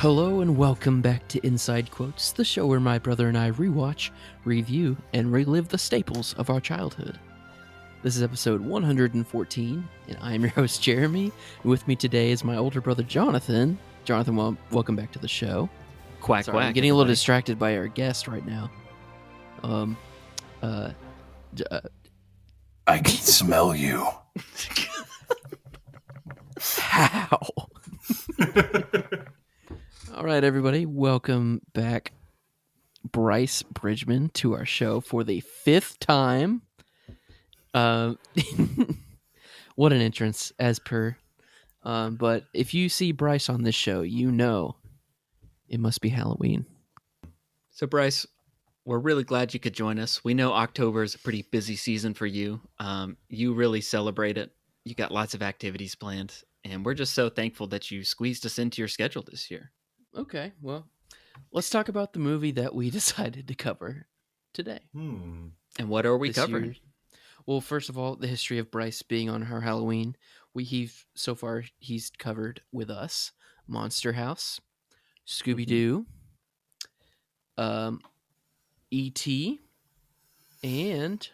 Hello and welcome back to Inside Quotes, the show where my brother and I rewatch, review, and relive the staples of our childhood. This is episode 114, and I'm your host, Jeremy. With me today is my older brother, Jonathan. Jonathan, welcome back to the show. Quack, Sorry, quack. I'm getting a little distracted by our guest right now. I can smell you. How? All right, everybody, welcome back, Bryce Bridgeman, to our show for the fifth time. What an entrance, as per. But if you see Bryce on this show, you know it must be Halloween. So, Bryce, we're really glad you could join us. We know October is a pretty busy season for you. You really celebrate it. You got lots of activities planned, and we're just so thankful that you squeezed us into your schedule this year. Okay, well, let's talk about the movie that we decided to cover today. And what are we This covering? year. Well, first of all, the history of Bryce being on her Halloween. He's covered with us Monster House, Scooby Doo, E.T., and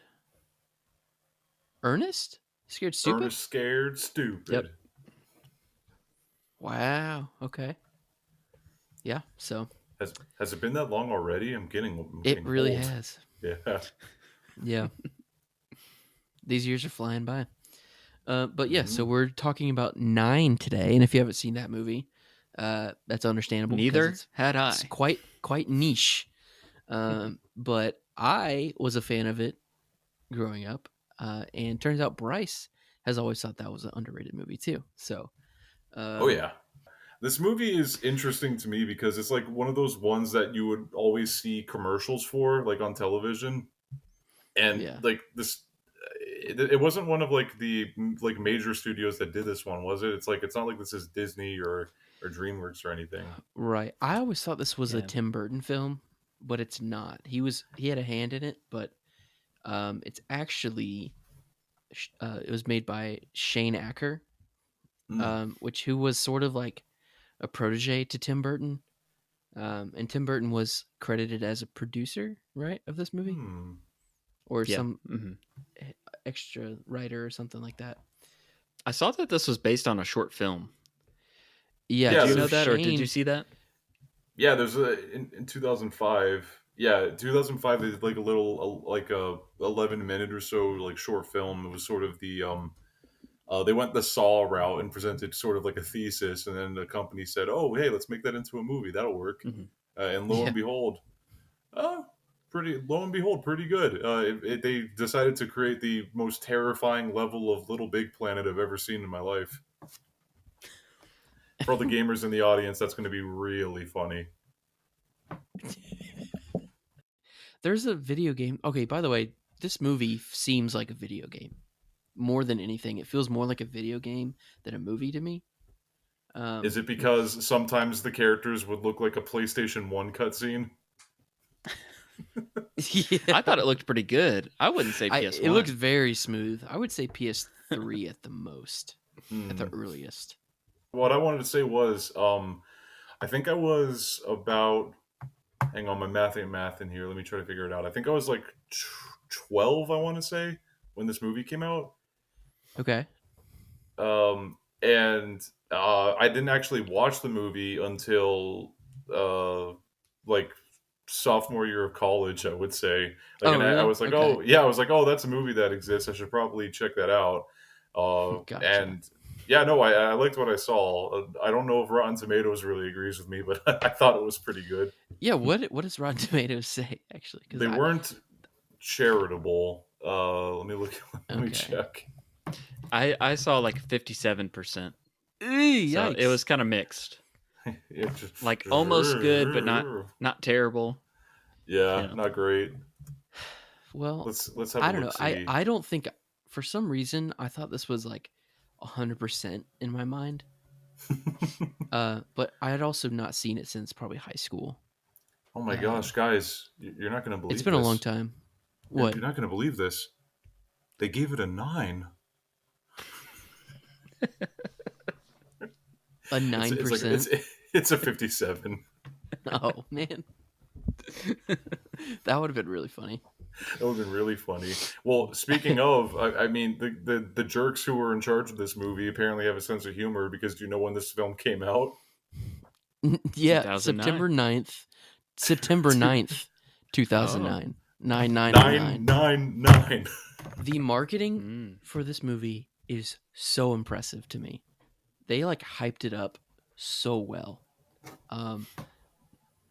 Ernest? Scared Stupid? Ernest Scared Stupid. Yep. Wow. Okay. Yeah. So Has it been that long already? I'm getting it really old. has. Yeah. Yeah. These years are flying by. But yeah, so we're talking about 9 today, and if you haven't seen that movie, that's understandable. Neither had I. It's quite niche. But I was a fan of it growing up, and turns out Bryce has always thought that was an underrated movie too. So, Oh yeah. This movie is interesting to me because it's like one of those ones that you would always see commercials for, like on television, and Yeah. like this. It wasn't one of like the like major studios that did this one, was it? It's not like this is Disney or DreamWorks or anything. Right. I always thought this was a Yeah. Tim Burton film, but it's not. He had a hand in it, but it's actually it was made by Shane Acker, who was sort of like a protege to Tim Burton. And Tim Burton was credited as a producer, right, of this movie, or Yeah. some extra writer or something like that. I saw that this was based on a short film. Yeah, Yeah, Did you so know that, or Shane- did you see that? Yeah, there's in 2005. Yeah, 2005 is like a little like a 11-minute or so like short film. It was sort of the they went the Saw route and presented sort of like a thesis, and then the company said, "Oh, hey, let's make that into a movie. That'll work." And lo and behold, pretty good. They decided to create the most terrifying level of Little Big Planet I've ever seen in my life. For all the gamers in the audience, that's going to be really funny. There's a video game. Okay, by the way, this movie seems like a video game more than anything. It feels more like a video game than a movie to me. Is it because sometimes the characters would look like a PlayStation 1 cutscene? Yeah. I thought it looked pretty good. I wouldn't say PS1. It looks very smooth. I would say PS3 at the most, at the earliest. What I wanted to say was, I think I was about. Hang on, my math ain't math in here. Let me try to figure it out. I think I was like 12, I want to say, when this movie came out. Okay. And I didn't actually watch the movie until like sophomore year of college, I would say. Like, really? I was like, Okay. I was like, oh, that's a movie that exists. I should probably check that out. Gotcha. And yeah, no, I liked what I saw. I don't know if Rotten Tomatoes really agrees with me, but I thought it was pretty good. Yeah, what does Rotten Tomatoes say, actually? They weren't charitable. Let me look. Let me Okay. check. I saw like 57%. So Yikes. it was kind of mixed. It just- Like almost good, but not terrible. Yeah, Yeah. not great. Well, Let's have. I a don't know. look-see. I don't think, for some reason, I thought this was like 100% in my mind. But I had also not seen it since probably high school. Oh my gosh, guys, you're not going to believe It's been this. a long time. You're- What? You're not going to believe this. They gave it a 9. A 9%? It's a 57. Oh man, that would have been really funny. That would have been really funny. Well, speaking of, I mean, the jerks who were in charge of this movie apparently have a sense of humor, because do you know when this film came out? Yeah, 2009. September Two- 9th, 2009. 9909. 999. The marketing Mm. for this movie is so impressive to me. They like hyped it up so well.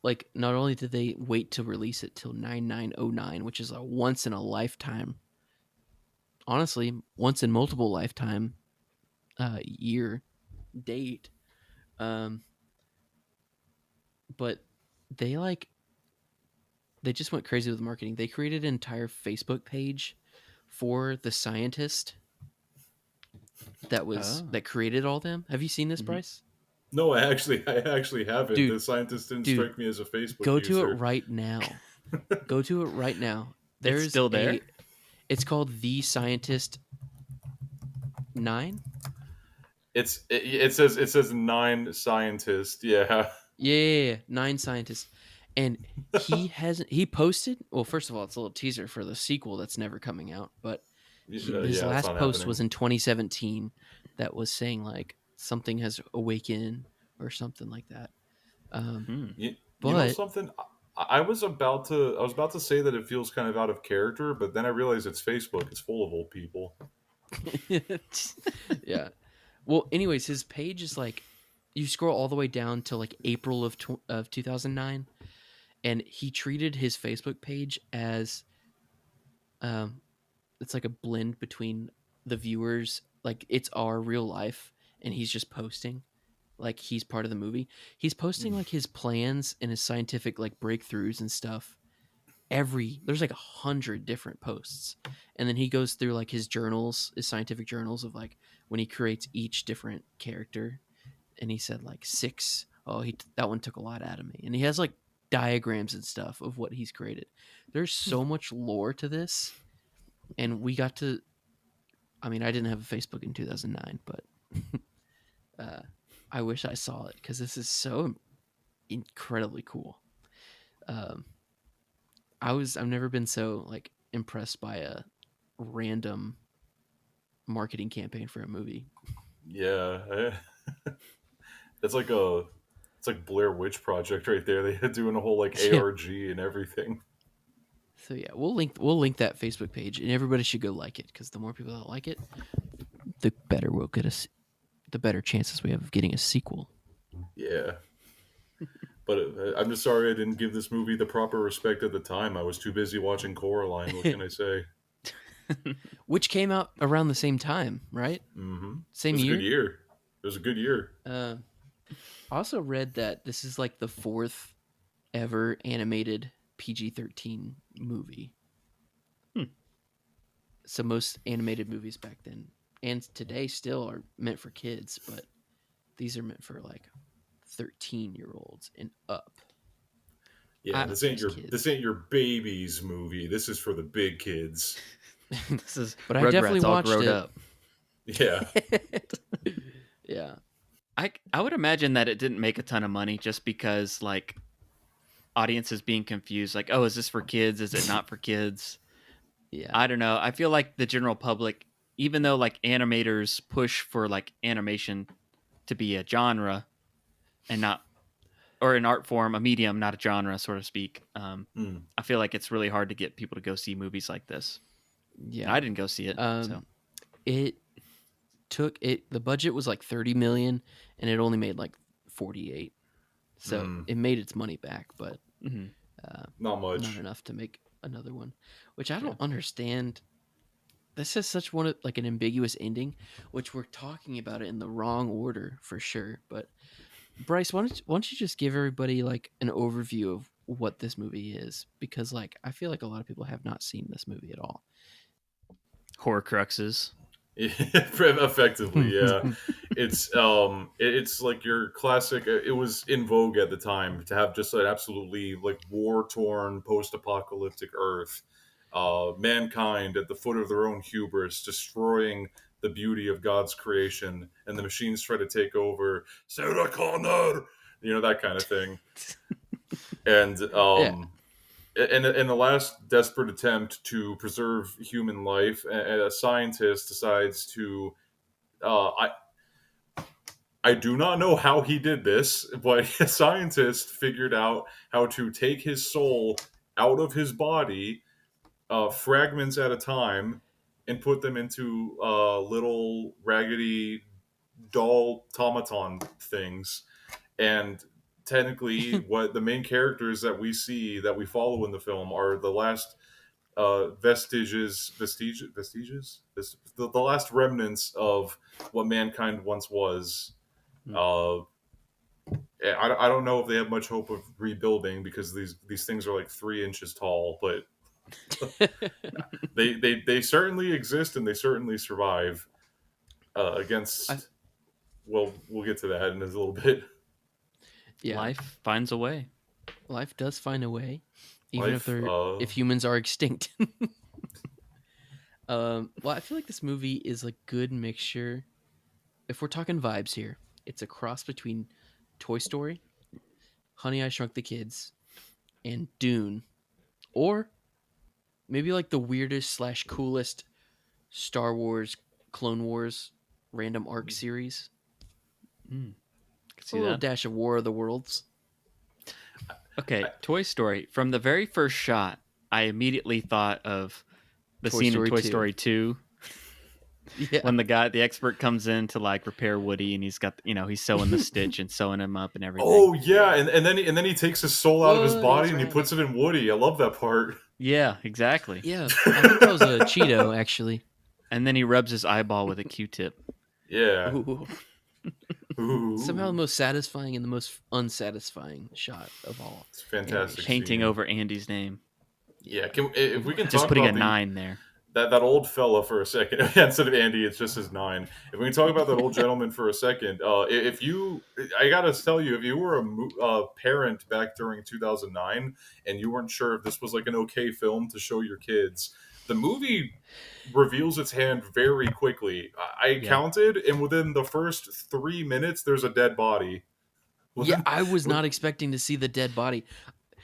Like not only did they wait to release it till 9909, which is a once in a lifetime, honestly, once in multiple lifetime year date. Um, but they like they just went crazy with marketing. They created an entire Facebook page for the scientist that created all them. Have you seen this, Mhm. Bryce? No, I actually haven't. Dude, The scientist didn't dude, strike me as a Facebook go to it user. right now. Go to it right now. It's There's still there? it's called The Scientist 9. It says 9 scientists. Yeah. Yeah, 9 scientists. And he posted, well, first of all, it's a little teaser for the sequel that's never coming out, but his Yeah, it's last not post happening. was in 2017 that was saying like something has awakened or something like that. You know But something? I was about to say that it feels kind of out of character, but then I realized it's Facebook. It's full of old people. yeah. Well, anyways, his page is like you scroll all the way down to like April of 2009, and he treated his Facebook page as um it's like a blend between the viewers, like it's our real life, and he's just posting like he's part of the movie. He's posting like his plans and his scientific like breakthroughs and stuff. There's like 100 different posts, and then he goes through like his journals, his scientific journals of like when he creates each different character, and he said like 6. Oh, that one took a lot out of me, and he has like diagrams and stuff of what he's created. There's so much lore to this, and we got to. I mean, I didn't have a Facebook in 2009, but I wish I saw it because this is so incredibly cool. Um, I've never been so like impressed by a random marketing campaign for a movie. Yeah, it's like Blair Witch Project right there. They had doing a whole like Yeah. ARG and everything. So yeah, we'll link that Facebook page, and everybody should go like it because the more people that like it, the better we'll get us. The better chances we have of getting a sequel. Yeah. But I'm just sorry I didn't give this movie the proper respect at the time. I was too busy watching Coraline. What can I say? Which came out around the same time, right? Mm-hmm. It Same was a good year. year. It was a good year. I also read that this is like the 4th ever animated PG-13 movie. So most animated movies back then and today still are meant for kids, but these are meant for like 13-year-olds and up. Yeah, Not this just kids. ain't your baby's movie. This is for the big kids. This is But I definitely Rugrats all watched grown it. up. Yeah. Yeah. I would imagine that it didn't make a ton of money just because like audiences being confused, like, oh, is this for kids? Is it not for kids? Yeah. I don't know. I feel like the general public, even though like animators push for like animation to be a genre and not, or an art form, a medium, not a genre, so to speak. I feel like it's really hard to get people to go see movies like this. Yeah. And I didn't go see it. So It took it. The budget was like 30 million, and it only made like 48. So it made its money back, but Not much. not enough to make another one, which I don't understand. This is such one like an ambiguous ending, which we're talking about it in the wrong order for sure. But Bryce, why don't you just give everybody like an overview of what this movie is? Because like I feel like a lot of people have not seen this movie at all. Horcruxes. Effectively, yeah. It's like your classic. It was in vogue at the time to have just an absolutely like war torn post apocalyptic Earth, mankind at the foot of their own hubris, destroying the beauty of God's creation, and the machines try to take over. Sarah Connor, that kind of thing. And Yeah. in the last desperate attempt to preserve human life, a scientist decides to. I do not know how he did this, but a scientist figured out how to take his soul out of his body, fragments at a time, and put them into little raggedy doll automaton things. And technically, what the main characters that we see that we follow in the film are the last the last remnants of what mankind once was. Uh, I don't know if they have much hope of rebuilding because these things are like 3 inches tall, but they certainly exist and they certainly survive I, against. Well, we'll get to that in a little bit. yeah. Life finds a way. Life does find a way, even Life. if humans are extinct. Well, I feel like this movie is a good mixture. If we're talking vibes here, it's a cross between Toy Story, Honey, I Shrunk the Kids, and Dune, or maybe like the weirdest slash coolest Star Wars, Clone Wars, random arc series. Could A see little that. dash of War of the Worlds. Okay, Toy Story. From the very first shot, I immediately thought of the Toy scene Story in Toy 2. Story 2 Yeah. when the expert comes in to like repair Woody and he's got, he's sewing the stitch and sewing him up and everything. Oh yeah, and then he takes his soul out of his body Woody's and he ready. puts it in Woody. I love that part. Yeah, exactly. Yeah, I think that was a Cheeto, actually. And then he rubs his eyeball with a Q-tip. Yeah. Ooh. Ooh. Somehow the most satisfying and the most unsatisfying shot of all. It's a fantastic. Painting scene. over Andy's name. Yeah, if we can Just talk putting about a 9 there. that old fella for a second. Instead of Andy, it's just his 9. If we can talk about that old gentleman for a second, I gotta tell you, if you were a parent back during 2009 and you weren't sure if this was like an okay film to show your kids, the movie reveals its hand very quickly. I counted, and within the first 3 minutes, there's a dead body. Yeah, I was not expecting to see the dead body.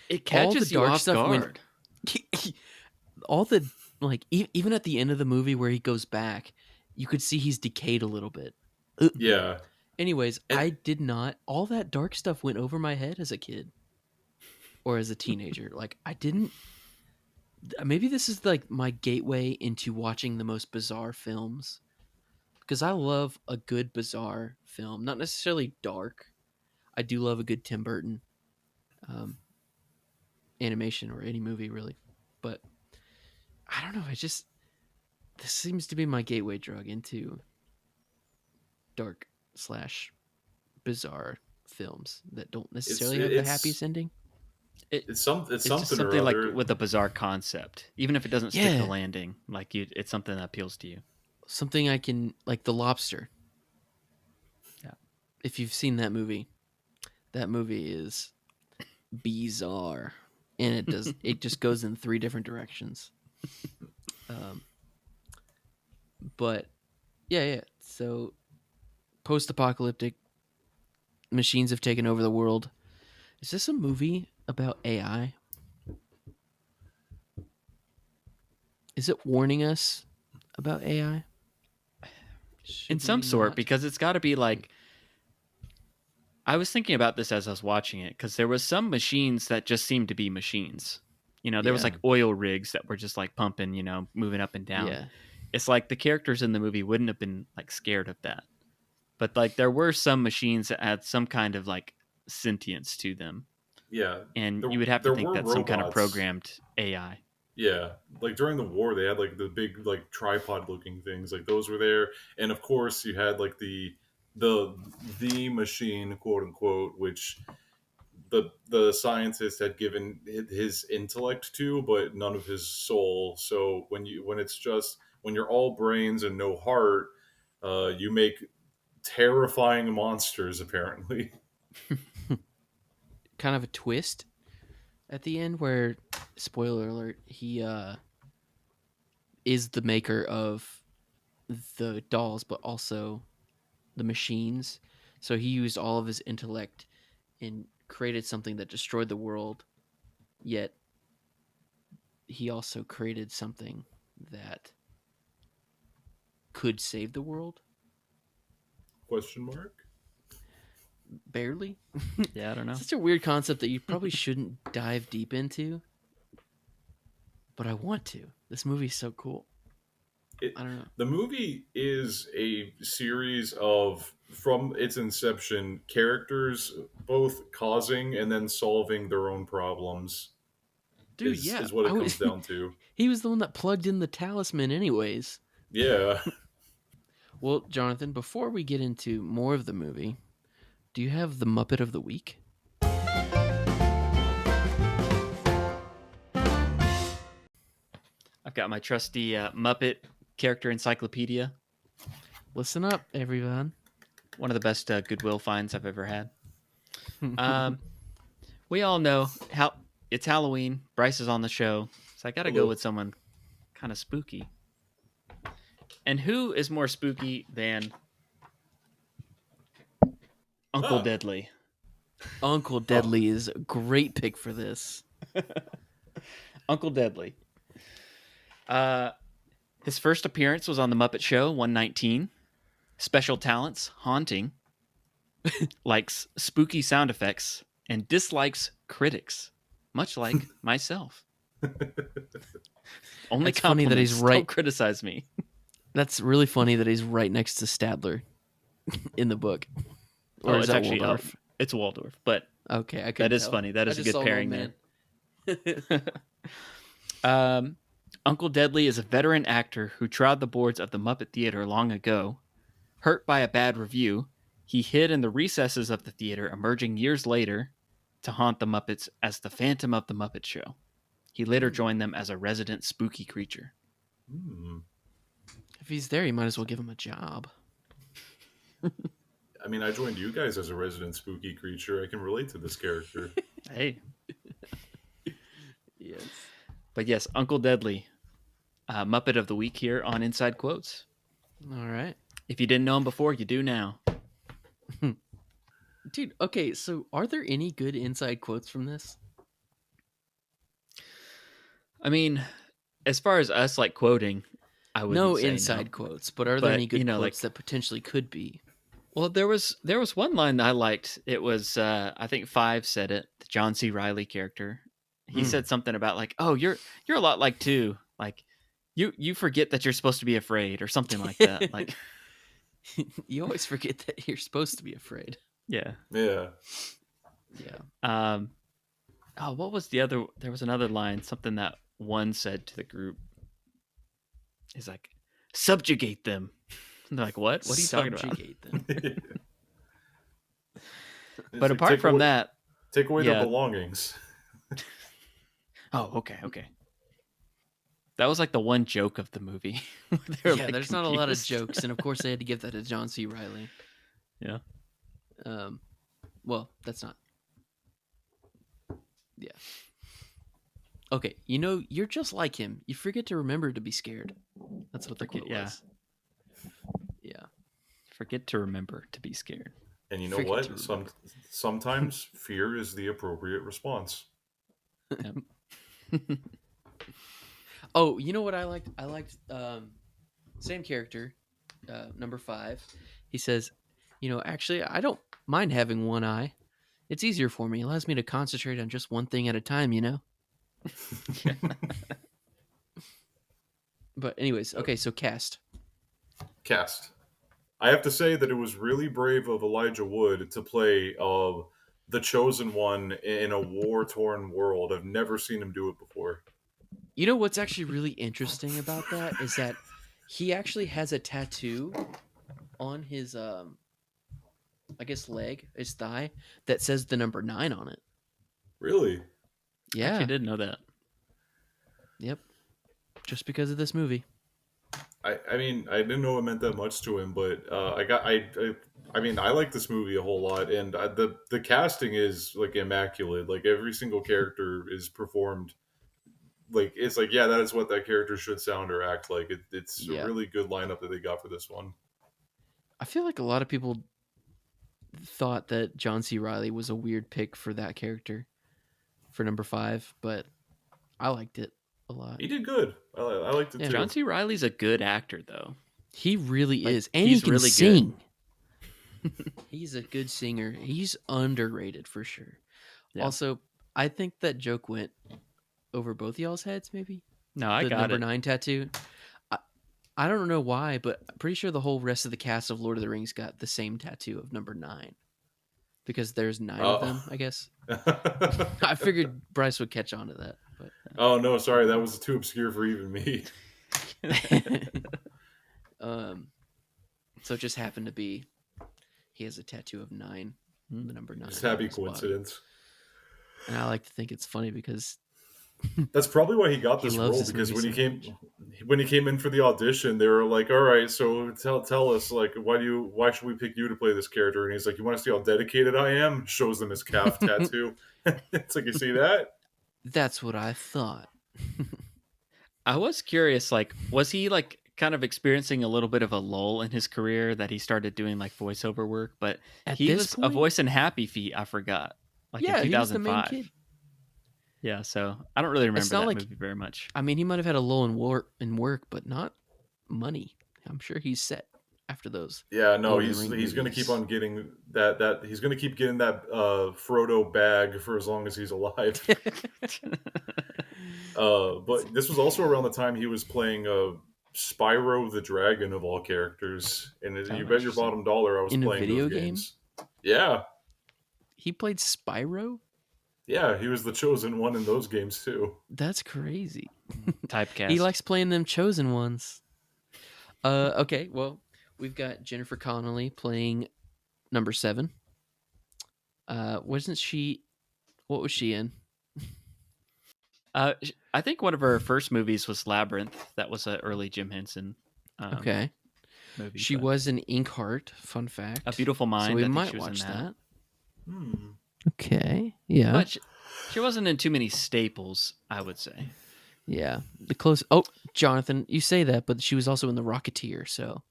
It All the catches you dark off stuff guard. all the even at the end of the movie where he goes back, you could see he's decayed a little bit. Yeah. Anyways, And- I did not. All that dark stuff went over my head as a kid or as a teenager. Like I didn't. Maybe this is like my gateway into watching the most bizarre films because I love a good bizarre film. Not necessarily dark. I do love a good Tim Burton animation or any movie really, but I don't know. This seems to be my gateway drug into dark slash bizarre films that don't necessarily have the happiest ending. It's It's something just or something like other. with a bizarre concept. Even if it doesn't stick the Yeah. landing, it's something that appeals to you. Something I can like The Lobster. Yeah. If you've seen that movie is bizarre, and it just goes in 3 different directions. But yeah. So post-apocalyptic machines have taken over the world. Is this a movie about AI? Is it warning us about AI? In some sort, because it's got to be like. I was thinking about this as I was watching it because there was some machines that just seemed to be machines. There was Yeah. like oil rigs that were just like pumping, moving up and down. Yeah. It's like the characters in the movie wouldn't have been like scared of that. But like there were some machines that had some kind of like sentience to them. Yeah, And you would have to think were that's some kind of robots. programmed AI. Yeah, like during the war, they had like the big like tripod looking things, like those were there, and of course you had like the machine, quote unquote, which the scientist had given his intellect to, but none of his soul. So when you're all brains and no heart, you make terrifying monsters. Apparently, Kind of a twist at the end where, spoiler alert, he is the maker of the dolls, but also the machines. So he used all of his intellect and created something that destroyed the world, yet he also created something that could save the world. Question mark? Barely. Yeah, I don't know. Such a weird concept that you probably shouldn't dive deep into. But I want to. This movie's so cool. I don't know. The movie is a series of, from its inception, characters both causing and then solving their own problems. Dude, yeah. Is what it comes down to. He was the one that plugged in the talisman anyways. Yeah. Well, Jonathan, before we get into more of the movie, do you have the Muppet of the Week? I've got my trusty Muppet character encyclopedia. Listen up, everyone. One of the best Goodwill finds I've ever had. We all know how it's Halloween. Bryce is on the show, so I got to go with someone kind of spooky. And who is more spooky than Uncle Deadly? Uncle Deadly is a great pick for this. Uncle Deadly. His first appearance was on The Muppet Show 119. Special talents, haunting. Likes spooky sound effects. And dislikes critics. Much like myself. Only It's funny that he's compliments, right. Don't criticize me. That's really funny that he's right next to Stadler in the book. Or is it's that actually Waldorf? It's Waldorf, but Okay, I that is tell. funny. That I is a just good saw pairing an there. Uncle Deadly is a veteran actor who trod the boards of the Muppet Theater long ago. Hurt by a bad review, he hid in the recesses of the theater, emerging years later to haunt the Muppets as the Phantom of the Muppet Show. He later joined them as a resident spooky creature. If he's there, you might as well give him a job. I mean, I joined you guys as a resident spooky creature. I can relate to this character. Hey. Yes. But yes, Uncle Deadly, Muppet of the Week here on Inside Quotes. All right. If you didn't know him before, you do now. Dude, okay, so are there any good inside quotes from this? I mean, as far as us like quoting, I would No say inside no. quotes, but are there But, any good you know, quotes like- that potentially could be? Well, there was one line that I liked. It was I think Five said it, the John C. Reilly character. He said something about like, "Oh, you're a lot like two. Like you forget that you're supposed to be afraid," or something like that. Like, You always forget that you're supposed to be afraid. yeah. Yeah. Yeah. Oh, what was the other? There was another line, something that one said to the group. He's like, "Subjugate them." And they're like, "What? What are you talking about?" Subjugate them. But apart from that, take away yeah. their belongings. oh, okay. That was like the one joke of the movie. Yeah, like, there's not a lot of confused. jokes, and of course they had to give that to John C. Reilly. Yeah. Well, that's not. Yeah. Okay, you know, you're just like him. You forget to remember to be scared. That's what the quote yeah. was. Yeah. Forget to remember to be scared. And you know Forget to what? remember. Sometimes fear is the appropriate response. Yep. Oh, you know what I liked? I liked same character, number 5. He says, you know, actually, I don't mind having one eye. It's easier for me. It allows me to concentrate on just one thing at a time, you know? But anyways, okay, so cast. I have to say that it was really brave of Elijah Wood to play the chosen one in a war-torn world. I've never seen him do it before. You know what's actually really interesting about that is that he actually has a tattoo on his I guess leg, his thigh, that says the number 9 on it. Really? Yeah. I actually didn't know that. Yep. Just because of this movie. I mean, I didn't know it meant that much to him, but I mean, I like this movie a whole lot, and the casting is like immaculate. Like every single character is performed like it's like, yeah, that is what that character should sound or act like. It's Yeah. a really good lineup that they got for this one. I feel like a lot of people thought that John C. Reilly was a weird pick for that character for number 5, but I liked it a lot. He did good. I liked it Yeah. too. John C. Reilly's a good actor, though. He really Like, is, and he he's can really sing. He's a good singer. He's underrated for sure. Yeah. Also, I think that joke went over both y'all's heads. Maybe No, I the got number it. 9 tattoo. I don't know why, but I'm pretty sure the whole rest of the cast of Lord of the Rings got the same tattoo of number 9 because there's 9 of them. I guess I figured Bryce would catch on to that. But Oh no, sorry, that was too obscure for even me. So it just happened to be he has a tattoo of 9, the number 9. Just happy on his body. coincidence. And I like to think it's funny because That's probably why he got He this loves role, this because movie when so he came in for the audition, they were like, "All right, so tell us, like, why should we pick you to play this character?" And he's like, "You want to see how dedicated I am?" Shows them his calf tattoo. It's like, you see that? That's what I thought. I was curious, like, was he like kind of experiencing a little bit of a lull in his career that he started doing like voiceover work? But At he this was a point? voice in Happy Feet. I forgot, like Yeah, in he was the main 2005. kid. Yeah, so I don't really remember not that like- movie very much. I mean, he might have had a lull in work, but not money. I'm sure he's set after those. Yeah, no, Lord of the he's Rings going to movies. keep on getting that he's going to keep getting that Frodo bag for as long as he's alive. But this was also around the time he was playing Spyro the Dragon, of all characters, and you bet your interesting. bottom dollar I was In a playing video those game? games. Yeah, He played Spyro? yeah, he was the chosen one in those games too. That's crazy. Typecast. He likes playing them chosen ones. Okay, well, we've got Jennifer Connelly playing number 7. What was she in? I think one of her first movies was Labyrinth. That was an early Jim Henson Okay. movie. She but was in Inkheart, fun fact. A Beautiful Mind. So we I think might she was watch in that. Hmm. Okay. Yeah. But she wasn't in too many staples, I would say. Yeah. The close. Oh, Jonathan, you say that, but she was also in The Rocketeer. So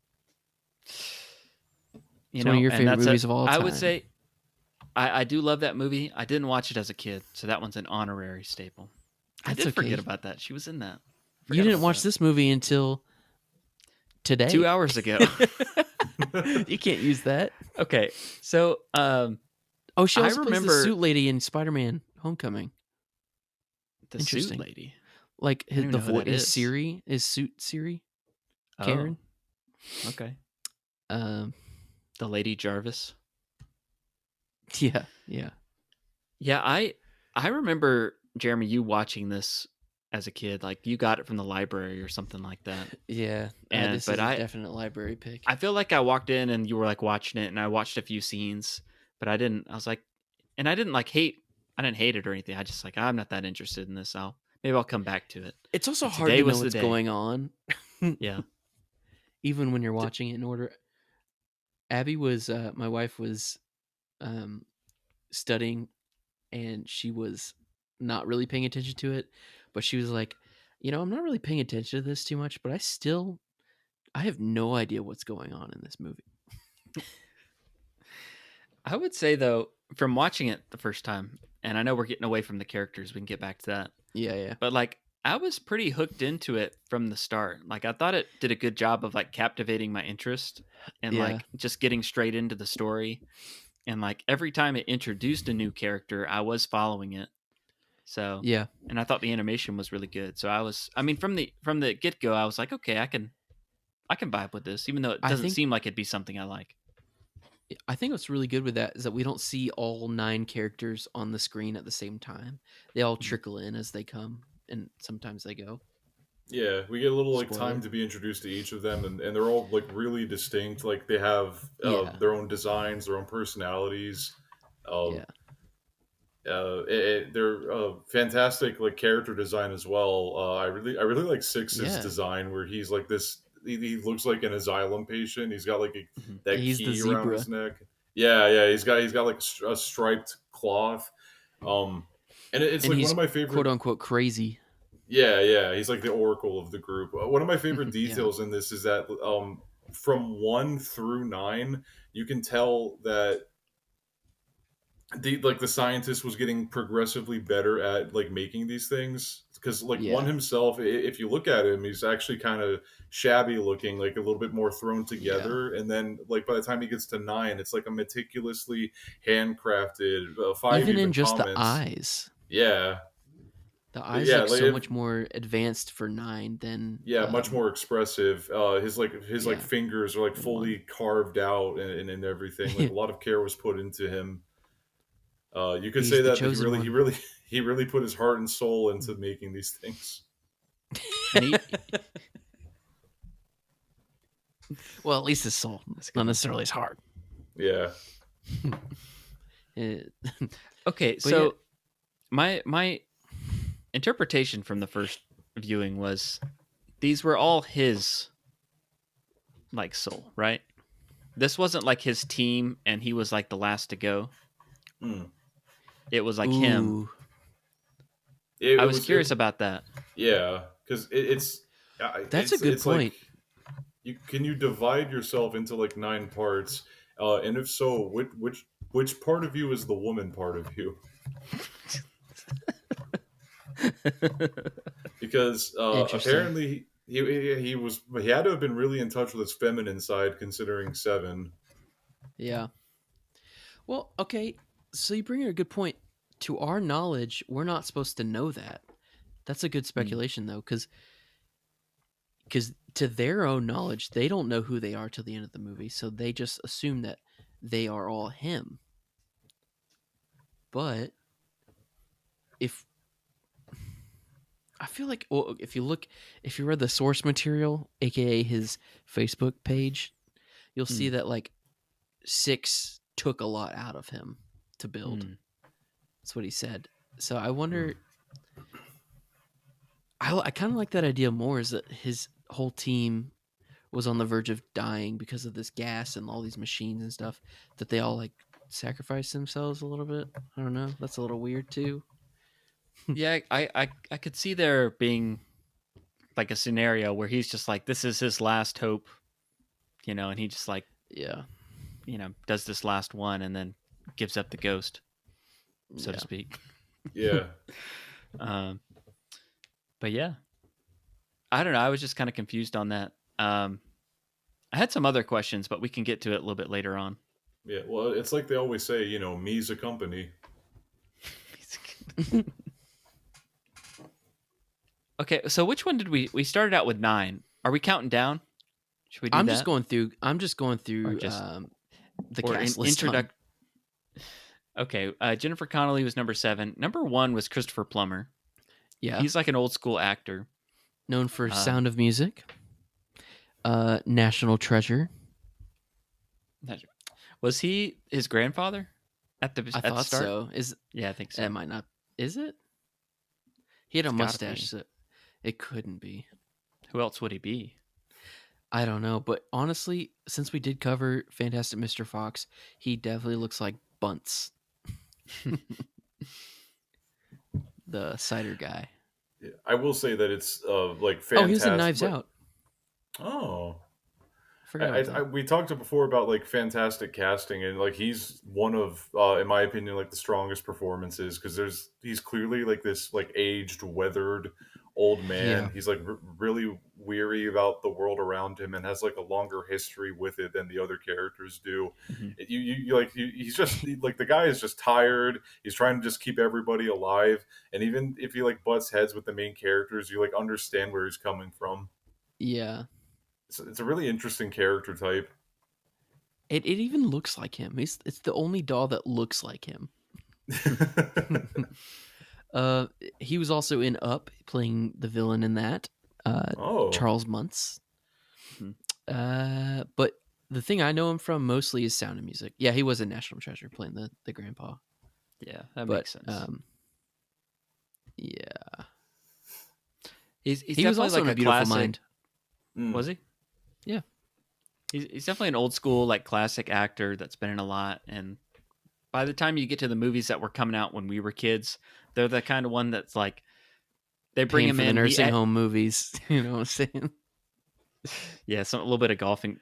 it's one of your and favorite that's movies of all I time. would say I do love that movie. I didn't watch it as a kid, so that one's an honorary staple. I That's did okay. forget about that. She was in that. You Forgot didn't about watch that. this movie until today. 2 hours ago. You can't use that. Okay, so Oh, she I also plays the remember- suit lady in Spider-Man: Homecoming. the Interesting. suit lady. Like I don't even the know who voice that is is. Siri, is suit Siri, Karen. Oh, okay. Um, The Lady Jarvis. yeah. Yeah, I remember, Jeremy, you watching this as a kid. Like, you got it from the library or something like that. Yeah. And- This but is a I- definite library pick. I feel like I walked in and you were like watching it, and I watched a few scenes, but I didn't. I was like, and I didn't like hate. I didn't hate it or anything. I just like, I'm not that interested in this. Maybe I'll come back to it. It's also But hard today to know was the what's day. going on, Yeah. even when you're watching it in order. Abby was, my wife was, studying, and she was not really paying attention to it, but she was like, I'm not really paying attention to this too much, but I have no idea what's going on in this movie. I would say though, from watching it the first time, and I know we're getting away from the characters, we can get back to that. Yeah. But like, I was pretty hooked into it from the start. Like, I thought it did a good job of like captivating my interest and Yeah. like just getting straight into the story. And like every time it introduced a new character, I was following it. So Yeah. and I thought the animation was really good. So I mean, from the get go, I was like, okay, I can vibe with this, even though it I doesn't think- seem like it'd be something I like. I think what's really good with that is that we don't see all 9 characters on the screen at the same time. They all trickle in as they come, and sometimes they go. Yeah, we get a little like Spoiler. time to be introduced to each of them, and they're all like really distinct. Like they have Yeah. their own designs, their own personalities. Yeah. They're fantastic like character design as well. I really like Six's Yeah. design, where he's like this. He looks like an asylum patient. He's got like that He's the key around zebra. his neck. Yeah. He's got like a striped cloth. And it's And like he's one of my favorite. quote unquote crazy. Yeah. He's like the oracle of the group. One of my favorite Yeah. details in this is that from 1 through 9, you can tell that the scientist was getting progressively better at like making these things, because like one Yeah. himself, if you look at him, he's actually kind of shabby looking, like a little bit more thrown Yeah. together, and then like by the time he gets to 9, it's like a meticulously handcrafted 5 Even in even just the comments. eyes. Yeah, The eyes yeah, look like so if, much more advanced for 9 than yeah, much more expressive. His yeah, fingers are like than 1. fully carved out, and everything. Like a lot of care was put into him. You could He's say the that chosen one. he really put his heart and soul into making these things. And he Well, at least his soul, that's a good not one. necessarily his heart. Yeah. It- Okay, but yeah, so my interpretation from the first viewing was these were all his like soul, right? This wasn't like his team and he was like the last to go. Mm. It was like him. ooh, I It was was it. curious about that. Yeah, because that's a good it's like point. you divide yourself into like 9 parts, and if so, which part of you is the woman part of you? Because Interesting. apparently he had to have been really in touch with his feminine side, considering 7. Yeah. Well, okay. So you bring in a good point. To our knowledge, we're not supposed to know that. That's a good Mm, speculation, though, because to their own knowledge, they don't know who they are till the end of the movie, so they just assume that they are all him. But if I feel like, well, if you read the source material, aka his Facebook page, you'll see mm, that like 6 took a lot out of him to build. mm. That's what he said. So I Hmm. wonder. I kind of like that idea more. Is that his whole team was on the verge of dying because of this gas and all these machines and stuff, that they all like sacrificed themselves a little bit. I don't know. That's a little weird too. Yeah, I could see there being like a scenario where he's just like this is his last hope, and he just like, Yeah. does this last one and then gives up the ghost, so to Yeah. speak. Yeah. Um, but yeah, I don't know. I was just kind of confused on that. I had some other questions, but we can get to it a little bit later on. Yeah. Well, it's like they always say, me's a company. Okay, so which one did we started out with 9? Are we counting down? Should we do I'm that? just going through. Or just The or cast in list. introduct. Okay, Jennifer Connelly was number 7. Number 1 was Christopher Plummer. Yeah. He's like an old school actor. Known for Sound of Music. National Treasure. Was he his grandfather at the I at the thought start? so. Yeah, I think so. It might not. Is it? He had a It's gotta mustache, be. so it couldn't be. Who else would he be? I don't know, but honestly, since we did cover Fantastic Mr. Fox, he definitely looks like Bunce, the cider guy. Yeah. I will say that it's like Oh, he was in fantastic. Knives Out. Oh, I forgot about that. we talked before about like fantastic casting, and like he's one of, in my opinion, like the strongest performances, because he's clearly like this like aged, weathered old man. Yeah. He's like really weary about the world around him, and has like a longer history with it than the other characters do. Mhm. He's just like the guy is just tired. He's trying to just keep everybody alive, and even if he like butts heads with the main characters, you like understand where he's coming from. Yeah. It's a really interesting character type. It even looks like him. It's the only doll that looks like him. uh, he was also in Up, playing the villain in that. Oh, Charles Muntz. Mhm. But the thing I know him from mostly is Sound of Music. Yeah, he was in National Treasure playing the grandpa. Yeah, that But makes sense. yeah, He's he was definitely also like in A a Beautiful classic. Mind. Was he? Yeah. He's definitely an old school like classic actor that's been in a lot, and by the time you get to the movies that were coming out when we were kids, they're the kind of one that's like they bring Paying him for the in. nursing home movies. You know what I'm saying? Yeah, a little bit of golfing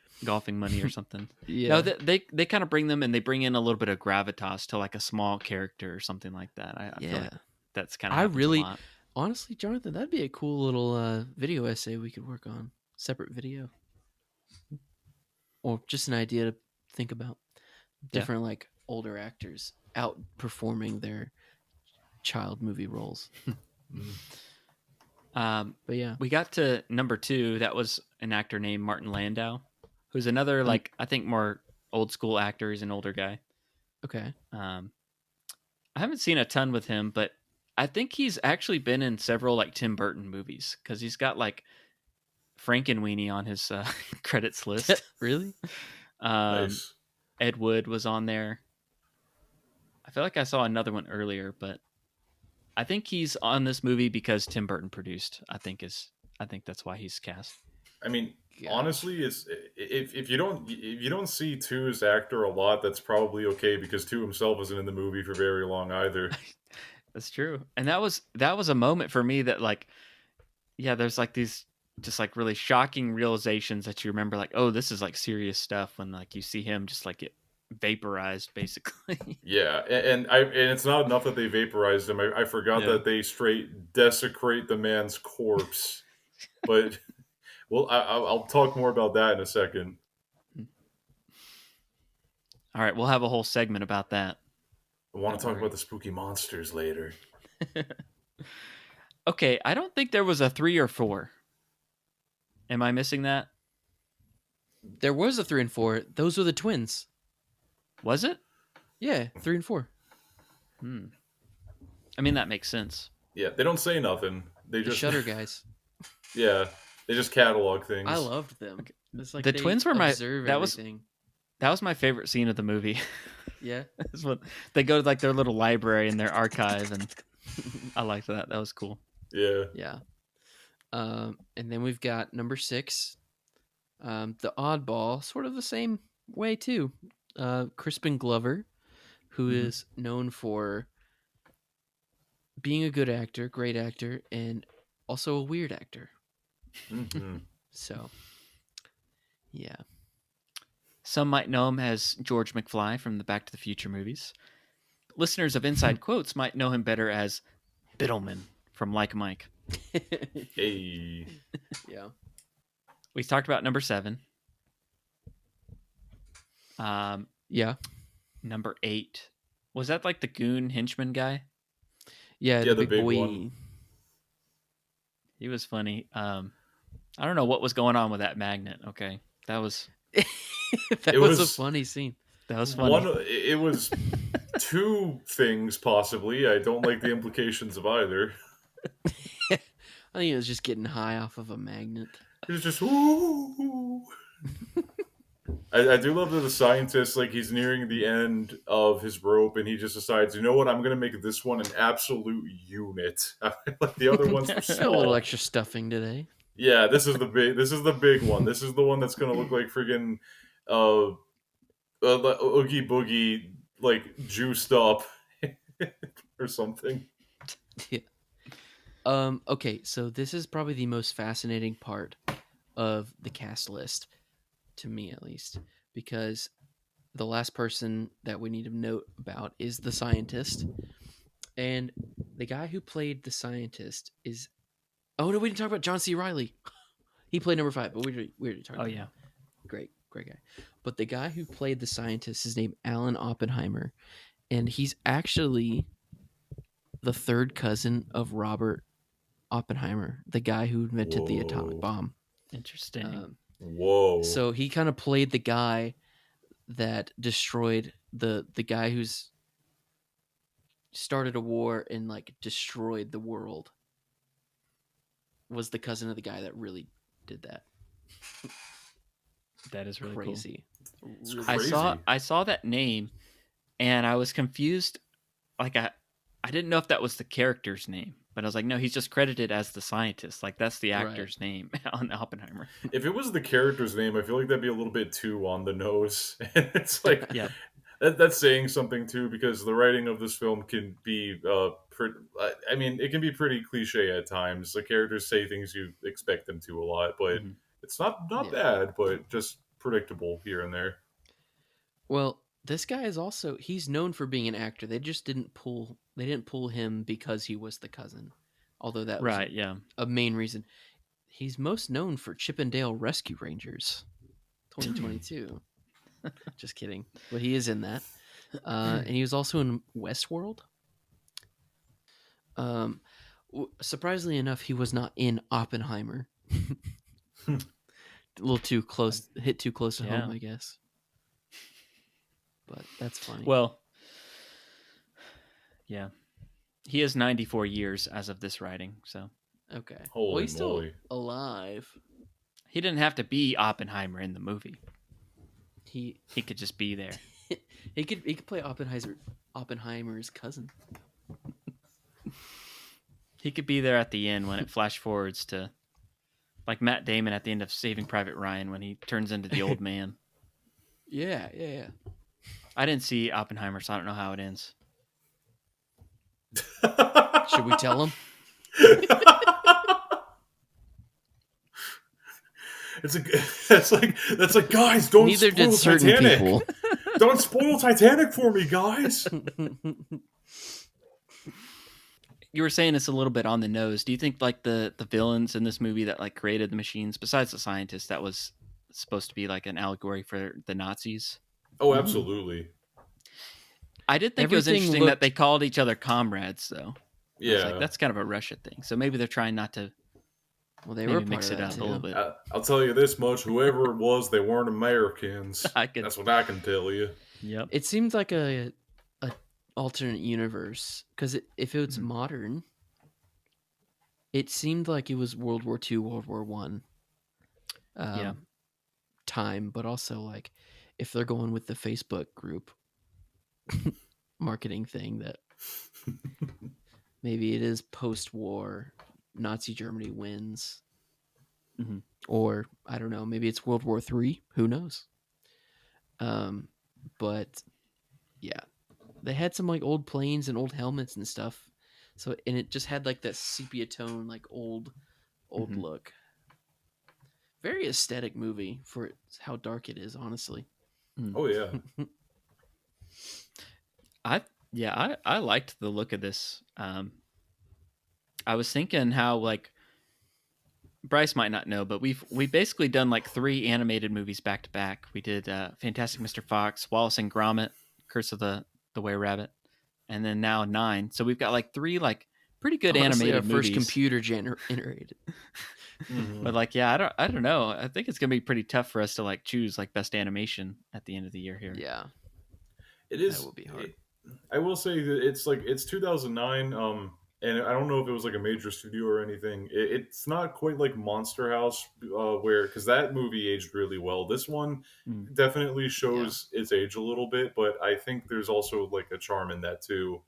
money or something. Yeah. No, they kind of bring them and they bring in a little bit of gravitas to like a small character or something like that. I feel like that's kind of I happens really, a lot. honestly, Jonathan, that'd be a cool little video essay we could work on. Separate video. Or just an idea to think about. Different, like, older actors outperforming their child movie roles. But yeah. We got to number 2. That was an actor named Martin Landau, who's another, like, I think more old school actor. He's an older guy. Okay. I haven't seen a ton with him, but I think he's actually been in several like Tim Burton movies because he's got like Frankenweenie on his credits list. Really? Nice. Ed Wood was on there. I feel like I saw another one earlier, but I think he's on this movie because Tim Burton produced. I think that's why he's cast. I mean, honestly, it's if you don't see Two's actor a lot, that's probably okay because Two himself wasn't in the movie for very long either. That's true, and that was a moment for me that like, yeah, there's like these just like really shocking realizations that you remember, like, oh, this is like serious stuff when like you see him just like get vaporized basically. Yeah, and it's not enough that they vaporized him. I forgot that they straight desecrate the man's corpse. But well, I'll talk more about that in a second. All right, we'll have a whole segment about that. I want to talk about the spooky monsters later. Okay, I don't think there was a 3 or 4. Am I missing that? There was a 3 and 4. Those were the twins. Was it? Yeah, 3 and 4. I mean, that makes sense. Yeah, they don't say nothing. They just Shutter guys. Yeah, they just catalog things. I loved them. It's like the twins were everything. That was my favorite scene of the movie. Yeah. That's what they go to like their little library and their archive, and I liked that. That was cool. Yeah. Yeah. And then we've got number 6, the oddball, sort of the same way too. Crispin Glover, who is known for being a good actor, great actor, and also a weird actor. Mm-hmm. So, yeah. Some might know him as George McFly from the Back to the Future movies. Listeners of Inside Quotes might know him better as Biddleman from Like Mike. Hey. Yeah. We talked about number 7. Yeah. Number 8. Was that like the goon henchman guy? Yeah, the big boy. one. He was funny. I don't know what was going on with that magnet. Okay. That was that was a funny scene. That was funny. It was 2 things, possibly. I don't like the implications of either. I think it was just getting high off of a magnet. It was just, ooh. I do love that the scientist, like, he's nearing the end of his rope, and he just decides, you know what, I'm going to make this one an absolute unit. Like, the other ones were small. A little extra stuffing today. Yeah, this is the big one. This is the one that's going to look like friggin' Oogie Boogie, like, juiced up or something. Yeah. Okay, so this is probably the most fascinating part of the cast list, to me at least, because the last person that we need to note about is the scientist, and the guy who played the scientist is... Oh no, we didn't talk about John C. Reilly. He played number 5, but we already talked about him. Great guy. But the guy who played the scientist is named Alan Oppenheimer, and he's actually the third cousin of Robert Oppenheimer, the guy who invented the atomic bomb. Interesting. Whoa. So he kind of played the guy that destroyed the guy who's started a war and like destroyed the world. Was the cousin of the guy that really did that. That is really crazy. Cool. Really I saw that name and I was confused. Like I didn't know if that was the character's name, but I was like, no, he's just credited as the scientist. Like that's the actor's name on Oppenheimer. If it was the character's name, I feel like that'd be a little bit too on the nose. And it's like, yeah, that's saying something too, because the writing of this film can be, it can be pretty cliche at times. The characters say things you expect them to a lot, but It's not Yeah. bad, but just predictable here and there. Well, this guy is also he's known for being an actor. They just didn't pull him because he was the cousin. Although that was Right, yeah. a main reason. He's most known for Chippendale Rescue Rangers 2022. Just kidding. But he is in that. And he was also in Westworld. Surprisingly enough, he was not in Oppenheimer. A little too close, hit too close to home, I guess. But that's funny. Well, yeah. He is 94 years as of this writing, so. Okay. Holy well, he's moly. still alive. He didn't have to be Oppenheimer in the movie. He could just be there. he could play Oppenheimer's cousin. He could be there at the end when it flash forwards to, like Matt Damon at the end of Saving Private Ryan when he turns into the old man. Yeah. I didn't see Oppenheimer, so I don't know how it ends. Should we tell him? That's like guys, don't Neither spoil did certain Titanic. people. Don't spoil Titanic for me, guys. You were saying it's a little bit on the nose. Do you think like the villains in this movie that like created the machines, besides the scientist, that was supposed to be like an allegory for the Nazis? Oh, absolutely. I did think it was interesting that they called each other comrades, though. Yeah, like, that's kind of a Russia thing. So maybe they're trying not to. Well, they were mix it up a little bit. I'll tell you this much: whoever it was, they weren't Americans. That's what I can tell you. Yep. It seemed like a alternate universe because if it was modern, it seemed like it was World War II, World War One. Time, but also like if they're going with the Facebook group marketing thing that maybe it is post-war Nazi Germany wins, or I don't know, maybe it's World War III. Who knows? But yeah, they had some like old planes and old helmets and stuff. So and it just had like that sepia tone, like old look. Very aesthetic movie for how dark it is, honestly. Oh yeah. I liked the look of this. I was thinking how like Bryce might not know, but we've basically done like 3 animated movies back to back. We did Fantastic Mr. Fox, Wallace and Gromit, Curse of the Were Rabbit, and then now 9. So we've got like 3 like pretty good animated our movies. First computer generated. But like, yeah, I don't know. I think it's gonna be pretty tough for us to like choose like best animation at the end of the year here. Yeah, it is. That will be hard. I will say that it's 2009. And I don't know if it was like a major studio or anything. It's not quite like Monster House, where because that movie aged really well. This one definitely shows its age a little bit, but I think there's also like a charm in that too.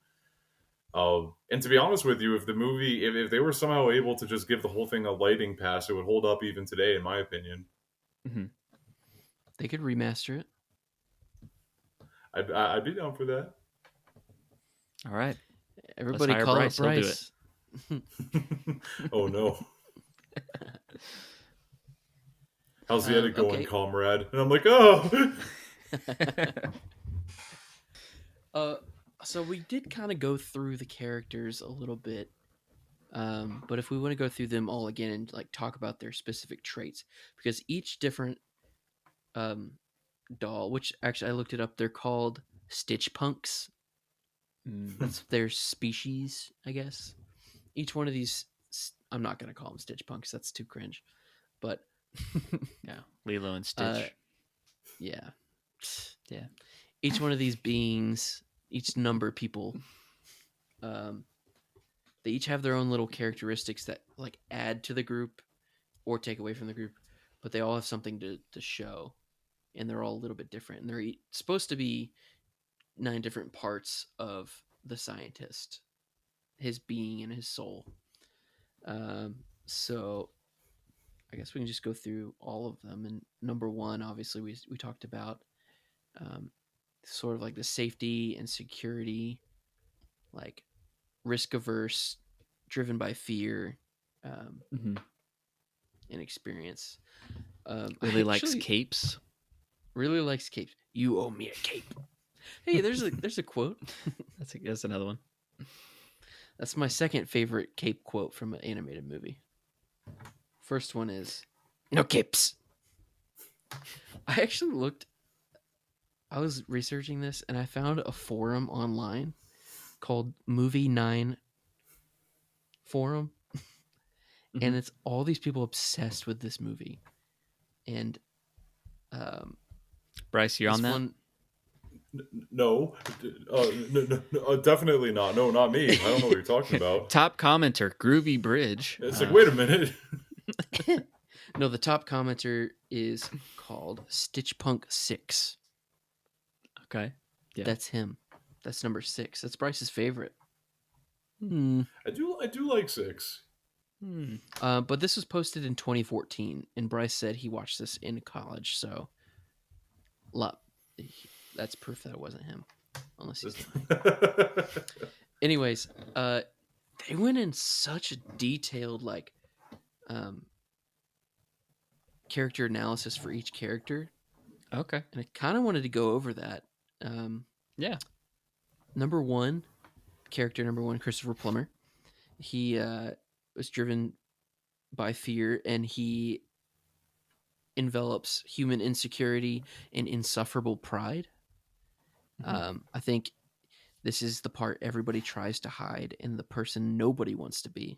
And to be honest with you, if the movie, if they were somehow able to just give the whole thing a lighting pass, it would hold up even today, in my opinion. They could remaster it. I'd be down for that. All right. Everybody call Bryce. Bryce. Do it. Oh no. How's the edit going, comrade? And I'm like, oh. So we did kind of go through the characters a little bit, but if we want to go through them all again and like talk about their specific traits, because each different doll, which actually I looked it up, they're called Stitch Punks. That's their species, I guess. Each one of these, I'm not going to call them Stitch Punks. That's too cringe. But yeah, Lilo and Stitch. Yeah. Each one of these beings, each number people, they each have their own little characteristics that like add to the group or take away from the group, but they all have something to show, and they're all a little bit different. And they're supposed to be 9 different parts of the scientist, his being and his soul. So I guess we can just go through all of them. And number 1, obviously we talked about sort of like the safety and security, like risk averse, driven by fear, and experience. Really I likes actually capes. really likes capes. You owe me a cape. Hey, there's a quote. That's another one. That's my second favorite cape quote from an animated movie. First one is, "No capes." I actually looked. I was researching this and I found a forum online called Movie 9 Forum, and Mhm. it's all these people obsessed with this movie. And Bryce, you're on this that? one, No, definitely not. No, not me. I don't know what you're talking about. Top commenter, Groovy Bridge. It's like, wait a minute. no, the top commenter is called Stitch Punk 6. Okay. Yeah. That's him. That's number 6. That's Bryce's favorite. I do like 6. But this was posted in 2014, and Bryce said he watched this in college, so that's proof that it wasn't him, unless he's lying. Anyways, they went in such a detailed character analysis for each character, Okay. and I kind of wanted to go over that. Yeah. Character number one, Christopher Plummer. He was driven by fear, and he envelops human insecurity and insufferable pride. I think this is the part everybody tries to hide and the person nobody wants to be.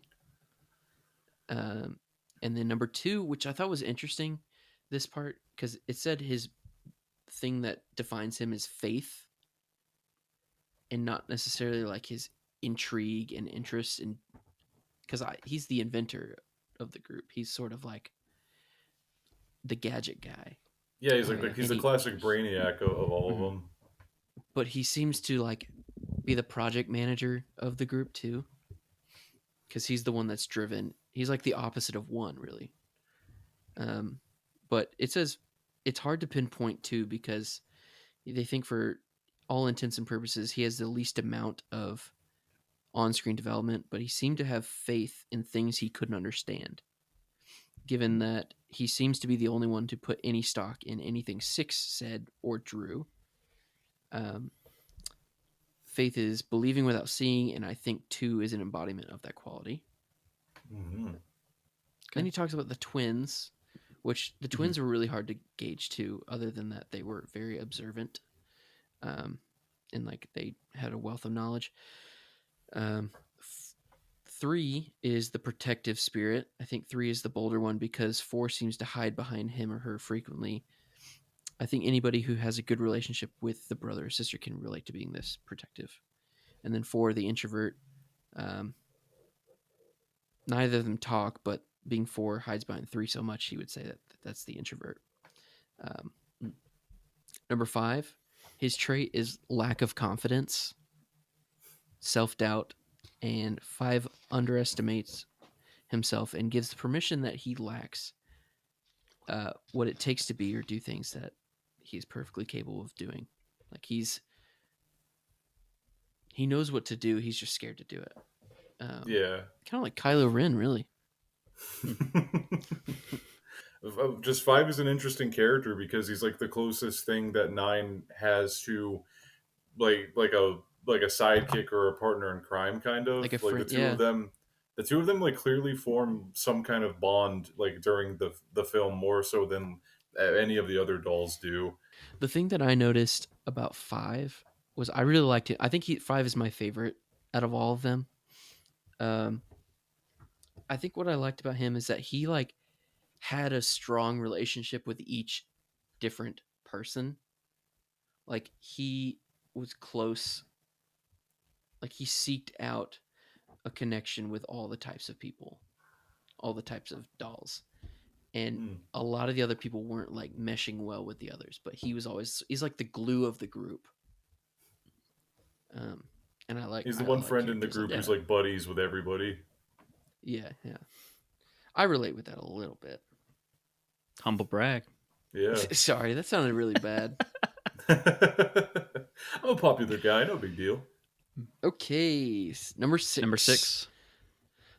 And then number 2, which I thought was interesting, this part, because it said his thing that defines him is faith and not necessarily like his intrigue and interest in, because he's the inventor of the group. He's sort of like the gadget guy. Yeah, he's the classic brainiac of all of them. But he seems to like be the project manager of the group too, because he's the one that's driven. He's like the opposite of one, really. But it says it's hard to pinpoint too, because they think for all intents and purposes he has the least amount of on-screen development, but he seemed to have faith in things he couldn't understand, given that he seems to be the only one to put any stock in anything 6 said or drew. Faith is believing without seeing, and I think 2 is an embodiment of that quality. Mm-hmm. Then he talks about the twins, which the twins were really hard to gauge too, other than that they were very observant, and like they had a wealth of knowledge. 3 is the protective spirit. I think 3 is the bolder one because 4 seems to hide behind him or her frequently. I think anybody who has a good relationship with the brother or sister can relate to being this protective. And then 4, the introvert. Neither of them talk, but being 4 hides behind 3 so much, he would say that that's the introvert. Number 5, his trait is lack of confidence, self-doubt, and 5 underestimates himself and gives the permission that he lacks what it takes to be or do things that he's perfectly capable of doing. Like he knows what to do, he's just scared to do it. Yeah. Kind of like Kylo Ren, really. Just 5 is an interesting character because he's like the closest thing that 9 has to like a sidekick or a partner in crime, kind of Like a like friend, the two of them. The two of them like clearly form some kind of bond like during the film more so than any of the other dolls do. The thing that I noticed about 5 was I really liked it. I think 5 is my favorite out of all of them. I think what I liked about him is that he like had a strong relationship with each different person. Like he was close. Like he seeked out a connection with all the types of people, all the types of dolls. And a lot of the other people weren't like meshing well with the others, but he's like the glue of the group. And He's the one friend in the group who's like buddies with everybody. Yeah. I relate with that a little bit. Humble brag. Yeah. Sorry, that sounded really bad. I'm a popular guy, no big deal. Okay, number 6. Number 6.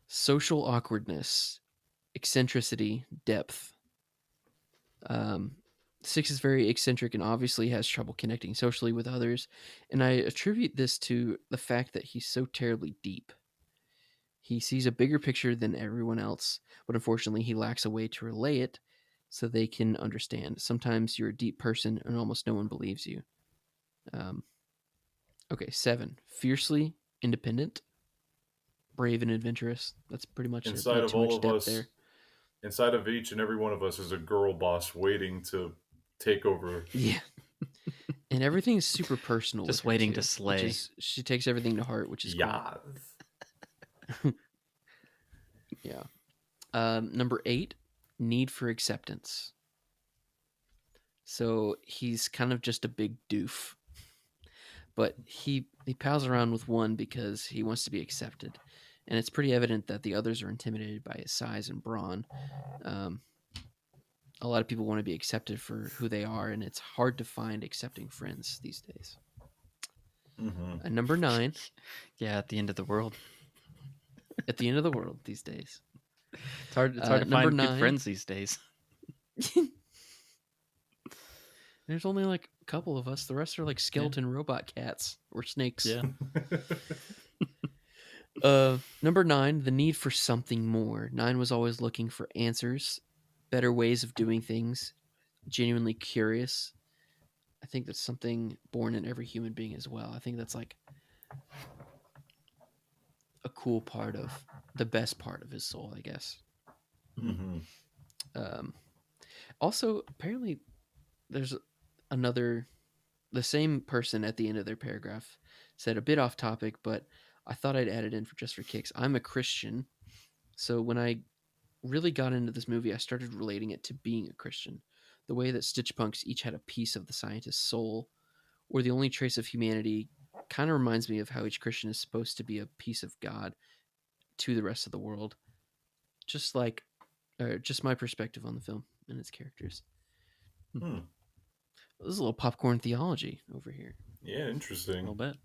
Social awkwardness. eccentricity, depth. 6 is very eccentric and obviously has trouble connecting socially with others, and I attribute this to the fact that he's so terribly deep. He sees a bigger picture than everyone else, but unfortunately, he lacks a way to relay it so they can understand. Sometimes you're a deep person and almost no one believes you. Um, okay, 7. Fiercely independent, brave and adventurous. That's pretty much it. Inside Not of too all much of depth us, there. inside of each and every one of us is a girl boss waiting to take over. Yeah. And everything's super personal Just with her, waiting too, to slay. which is, she takes everything to heart, which is cool. Yeah. Yeah. Number 8, need for acceptance. So he's kind of just a big doof, but he pals around with one because he wants to be accepted, and it's pretty evident that the others are intimidated by his size and brawn. Um, a lot of people want to be accepted for who they are, and it's hard to find accepting friends these days. Mm-hmm. Number 9, Yeah, at the end of the world. at the end of the world these days. It's hard to number find 9, good friends these days. There's only like a couple of us. The rest are like skeleton robot cats or snakes. Yeah. Number 9, the need for something more. 9 was always looking for answers, better ways of doing things, genuinely curious. I think that's something born in every human being as well. I think that's like a cool part of the best part of his soul, I guess. Mm-hmm. Also, apparently, there's the same person at the end of their paragraph said a bit off topic, but I thought I'd add it in just for kicks. I'm a Christian, so when I really got into this movie, I started relating it to being a Christian. The way that Stitch Punks each had a piece of the scientist's soul, or the only trace of humanity, kind of reminds me of how each Christian is supposed to be a piece of God to the rest of the world. Just just my perspective on the film and its characters. Hmm. This is a little popcorn theology over here. Yeah, A interesting. little bit.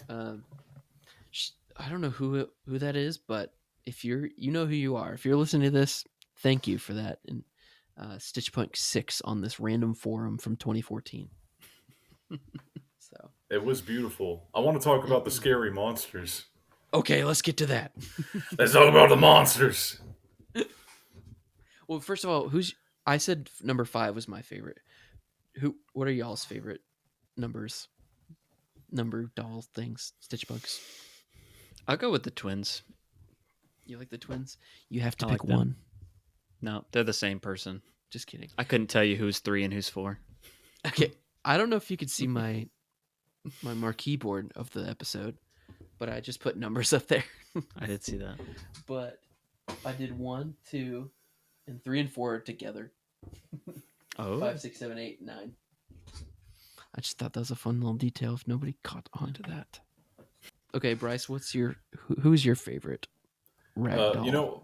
I don't know who that is, but if you know who you are. If you're listening to this, thank you for that. And Stitch Punk 6 on this random forum from 2014. So It was beautiful. I want to talk about the scary monsters. Okay, let's get to that. Let's talk about the monsters. Well, first of all, I said number 5 was my favorite. What are y'all's favorite numbers? Number doll things, Stitch Punks. I'll go with the twins. You like the twins? You have to I pick like them. one. No, they're the same person. Just kidding. I couldn't tell you who's 3 and who's 4. Okay, I don't know if you could see my marquee board of the episode, but I just put numbers up there. I did see that. But I did 1, 2, and 3 and 4 together. Oh. 5, 6, 7, 8, 9. I just thought that was a fun little detail if nobody caught on to that. Okay, Bryce, who's your favorite ragdoll? You know,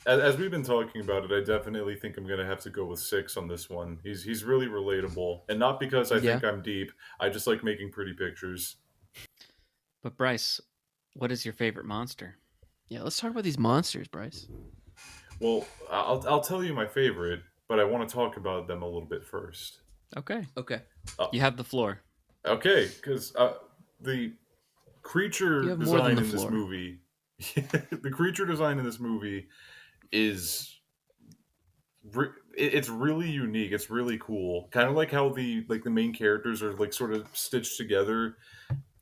as we've been talking about it, I definitely think I'm gonna have to go with 6 on this one. He's really relatable, and not because I think I'm deep. I just like making pretty pictures. But Bryce, what is your favorite monster? Yeah, let's talk about these monsters, Bryce. Well, I'll tell you my favorite, but I want to talk about them a little bit first. Okay. Okay. You have the floor. Okay, because the creature design in this movie, the creature design in this movie is it's really unique. It's really cool. Kind of like how the main characters are like sort of stitched together.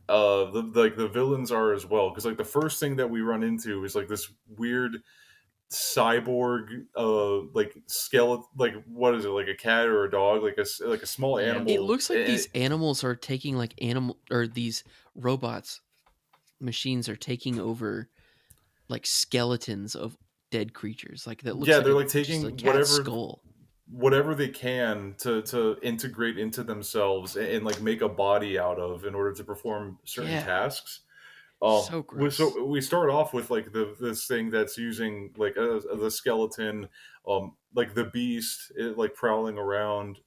The villains are as well, because like the first thing that we run into is like this weird cyborg like skeleton, like what is it, like a cat or a dog, like a small animal. It looks like these animals are taking these robots machines are taking over like skeletons of dead creatures. Like that looks they're like taking a cat skull, whatever they can to integrate into themselves and like make a body out of in order to perform certain tasks. So gross. So we start off with like this thing that's using like the skeleton, like the beast, like prowling around.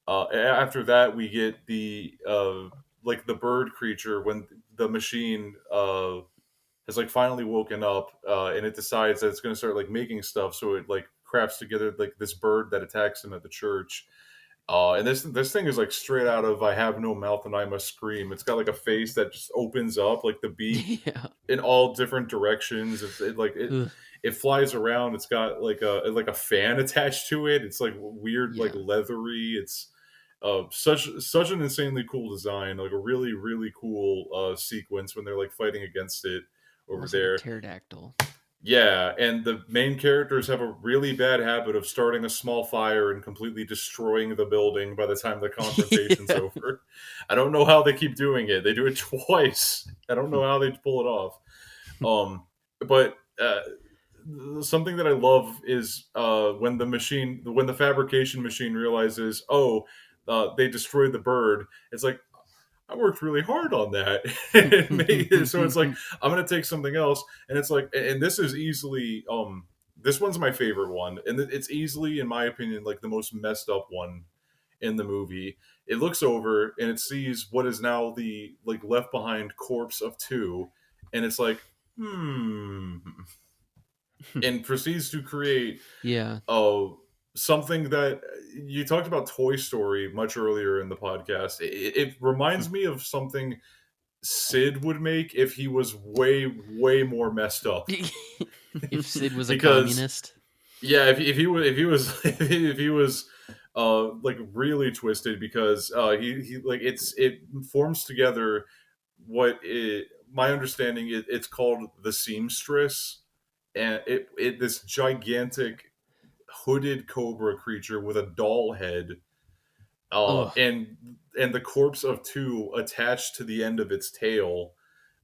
After that, we get the like the bird creature when the machine has like finally woken up, and it decides that it's going to start like making stuff. So it like crafts together like this bird that attacks him at the church. And this thing is like straight out of I Have No Mouth and I Must Scream. It's got like a face that just opens up like the beak Yeah. in all different directions. Ugh. It flies around. It's got like a fan attached to it. It's like weird, like Yeah. leathery. It's such an insanely cool design. Like a really really cool sequence when they're like fighting against it over Almost like a there. pterodactyl. Yeah, and the main characters have a really bad habit of starting a small fire and completely destroying the building by the time the confrontation's Yeah. over. I don't know how they keep doing it. They do it twice. I don't know how they pull it off. But something that I love is when the fabrication machine realizes, oh, they destroyed the bird. It's like, I worked really hard on that. So it's like, I'm gonna take something else, and it's like, and this is easily this one's my favorite one, and it's easily, in my opinion, like the most messed up one in the movie. It looks over and it sees what is now the like left behind corpse of two, and it's like, and proceeds to create Yeah. something that you talked about Toy Story much earlier in the podcast. It reminds me of something Sid would make if he was way more messed up. If Sid was a Because communist. yeah, if he was if he was like really twisted, because he like it forms together my understanding, it's called the seamstress, and it this gigantic hooded cobra creature with a doll head, Ugh. and the corpse of two attached to the end of its tail,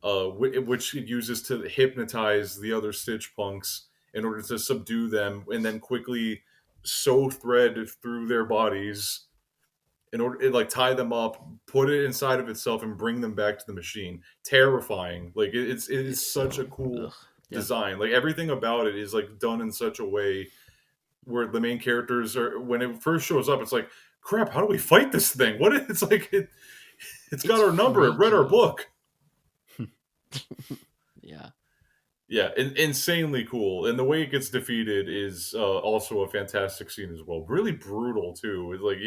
which it uses to hypnotize the other Stitch punks in order to subdue them, and then quickly sew thread through their bodies in order to like tie them up, put it inside of itself, and bring them back to the machine. Terrifying. Like it's It's such a so cool ugh. Yeah. design. Like everything about it is like done in such a way where the main characters are, when it first shows up, it's like, crap, how do we fight this thing? It's like it's got It's our number. It read our freaky. book. Yeah. Yeah, insanely cool, and the way it gets defeated is also a fantastic scene as well. Really brutal too. It's like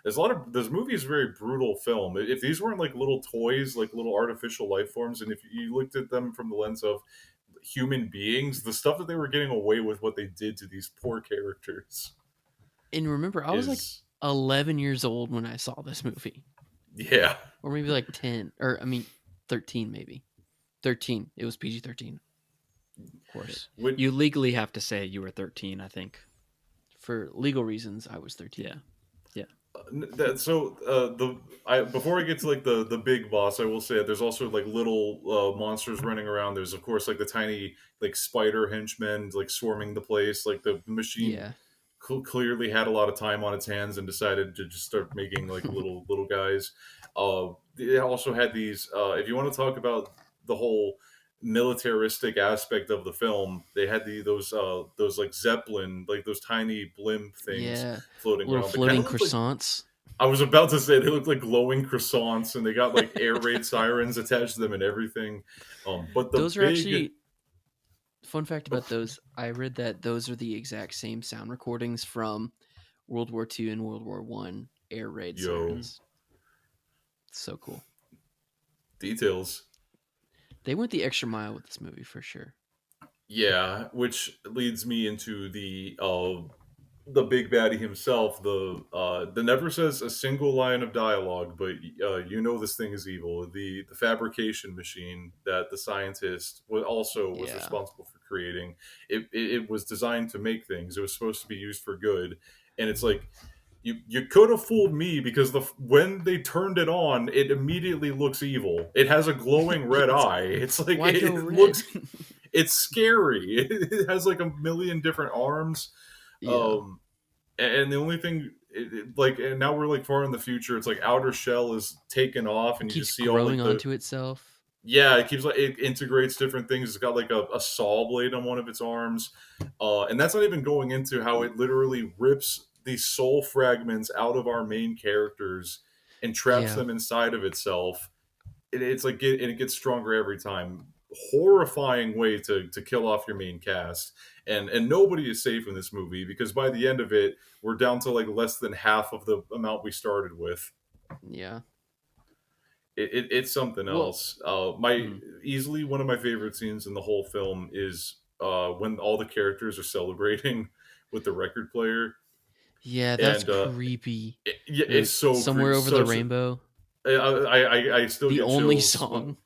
there's a lot of this movie is a very brutal film. If these weren't like little toys, like little artificial life forms, and if you looked at them from the lens of human beings, the stuff that they were getting away with, what they did to these poor characters, And remember, I was like is 11 years old when I saw this movie. yeah. Or maybe like 10. Or, I mean, 13 maybe. 13. It was PG-13. Of course. You legally have to say you were 13, I think. For legal reasons, I was 13. Yeah. Before I get to like the big boss, I will say that there's also like little monsters running around. There's of course like the tiny like spider henchmen like swarming the place. Like the machine Yeah. clearly had a lot of time on its hands and decided to just start making like little guys. It also had these. If you want to talk about the whole militaristic aspect of the film, they had those like zeppelin, like those tiny blimp things Yeah. floating Little around. They floating kind of looked like, croissants. I was about to say, they look like glowing croissants, and they got like air raid sirens attached to them and everything. But the Those are big actually, fun fact about those, I read that those are the exact same sound recordings from World War II and World War One air raid sirens. So cool. details, They went the extra mile with this movie for sure. yeah, which leads me into the big baddie himself. The never says a single line of dialogue, but you know this thing is evil. The fabrication machine that the scientist was Yeah. responsible for creating. It was designed to make things. It was supposed to be used for good, and it's like, you could have fooled me, because when they turned it on, it immediately looks evil. It has a glowing red eye. It's like Why go it red? looks. It's scary. It has like a million different arms. Yeah. And the only thing, like, and now we're like far in the future. It's like outer shell is taken off, It and you keeps just see all growing like onto itself. yeah, it keeps like it integrates different things. It's got like a saw blade on one of its arms, and that's not even going into how it literally rips these soul fragments out of our main characters and traps Yeah. them inside of itself. It's like and it gets stronger every time. horrifying way to kill off your main cast, and nobody is safe in this movie because by the end of it, we're down to like less than half of the amount we started with. Yeah. It's something Well, else. My Mm. easily one of my favorite scenes in the whole film is when all the characters are celebrating with the record player, yeah, that's and creepy. yeah, They're it's like so somewhere over the such. rainbow. I still The get only chills. song.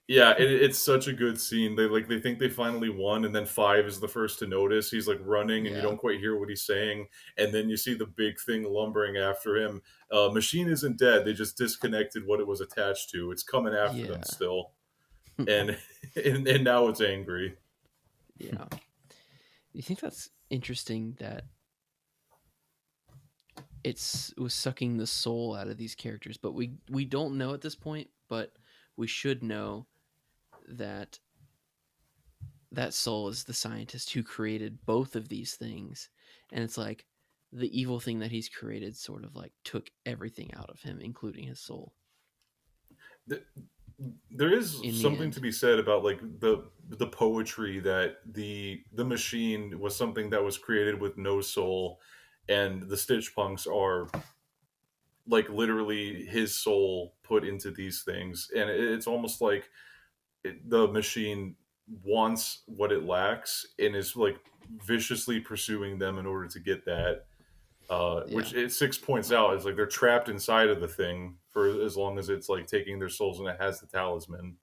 Yeah, it's such a good scene. They think they finally won, and then Five is the first to notice. He's like running, and you Yeah. don't quite hear what he's saying, and then you see the big thing lumbering after him. Machine isn't dead; they just disconnected what it was attached to. It's coming after them Yeah. still, and and now it's angry. Yeah. You think that's interesting that it was sucking the soul out of these characters, but we don't know at this point, but we should know that that soul is the scientist who created both of these things, and it's like the evil thing that he's created sort of like took everything out of him, including his soul. There is In the something to end, be said about like the poetry that the machine was something that was created with no soul, and the Stitch Punks are like literally his soul put into these things, and it's almost like the machine wants what it lacks and is like viciously pursuing them in order to get that. yeah, Which it six points out is like they're trapped inside of the thing for as long as it's like taking their souls and it has the talisman.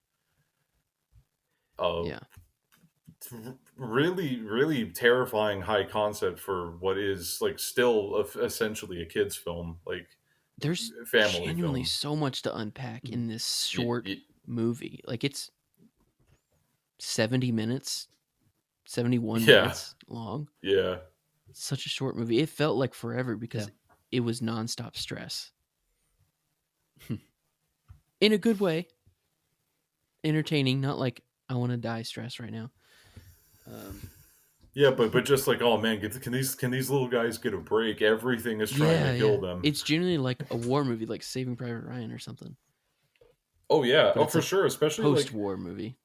Uh, yeah. Really, really terrifying high concept for what is like still essentially a kids film, like There's family genuinely film. so much to unpack in this Y- short y- movie. Like it's 70 minutes, 71 yeah, minutes long. yeah. Such a short movie. It felt like forever Yeah. because it was nonstop stress. In a good way. Entertaining, not like I want to die stress right now. Yeah, but just like, oh man, can these little guys get a break? Everything is trying to Yeah, kill yeah. them. It's genuinely like a war movie, like Saving Private Ryan or something. Oh yeah, But oh it's for a sure. Especially like post-war movie.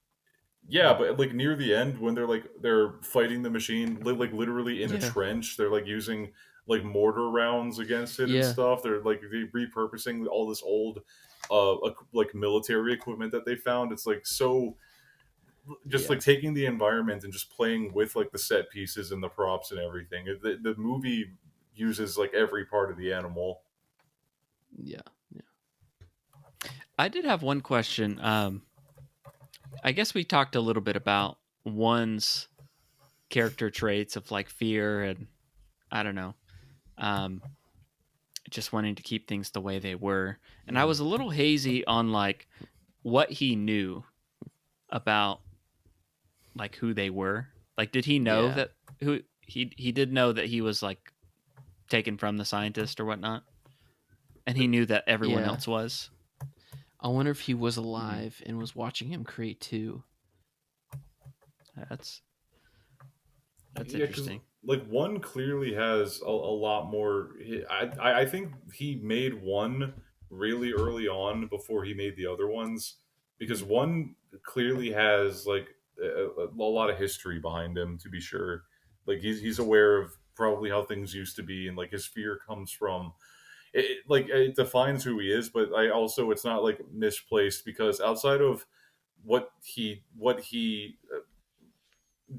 yeah, but like near the end when they're fighting the machine, like literally in a Yeah, trench, they're like using like mortar rounds against it and yeah, stuff. They're like repurposing all this old, like military equipment that they found. It's like so just yeah, like taking the environment and just playing with like the set pieces and the props and everything. The movie uses like every part of the animal. yeah, yeah. I did have one question. I guess we talked a little bit about one's character traits of like fear and I don't know, um, just wanting to keep things the way they were. And I was a little hazy on like what he knew about like who they were. Like, did he know Yeah. that who he did know that he was like taken from the scientist or whatnot, and he knew that everyone Yeah. else was. I wonder if he was alive and was watching him create too. That's Yeah, because interesting. like one clearly has a lot more. I think he made one really early on before he made the other ones because one clearly has like a lot of history behind him to be sure. Like he's aware of probably how things used to be and like his fear comes from like it defines who he is, but I also it's not like misplaced because outside of what he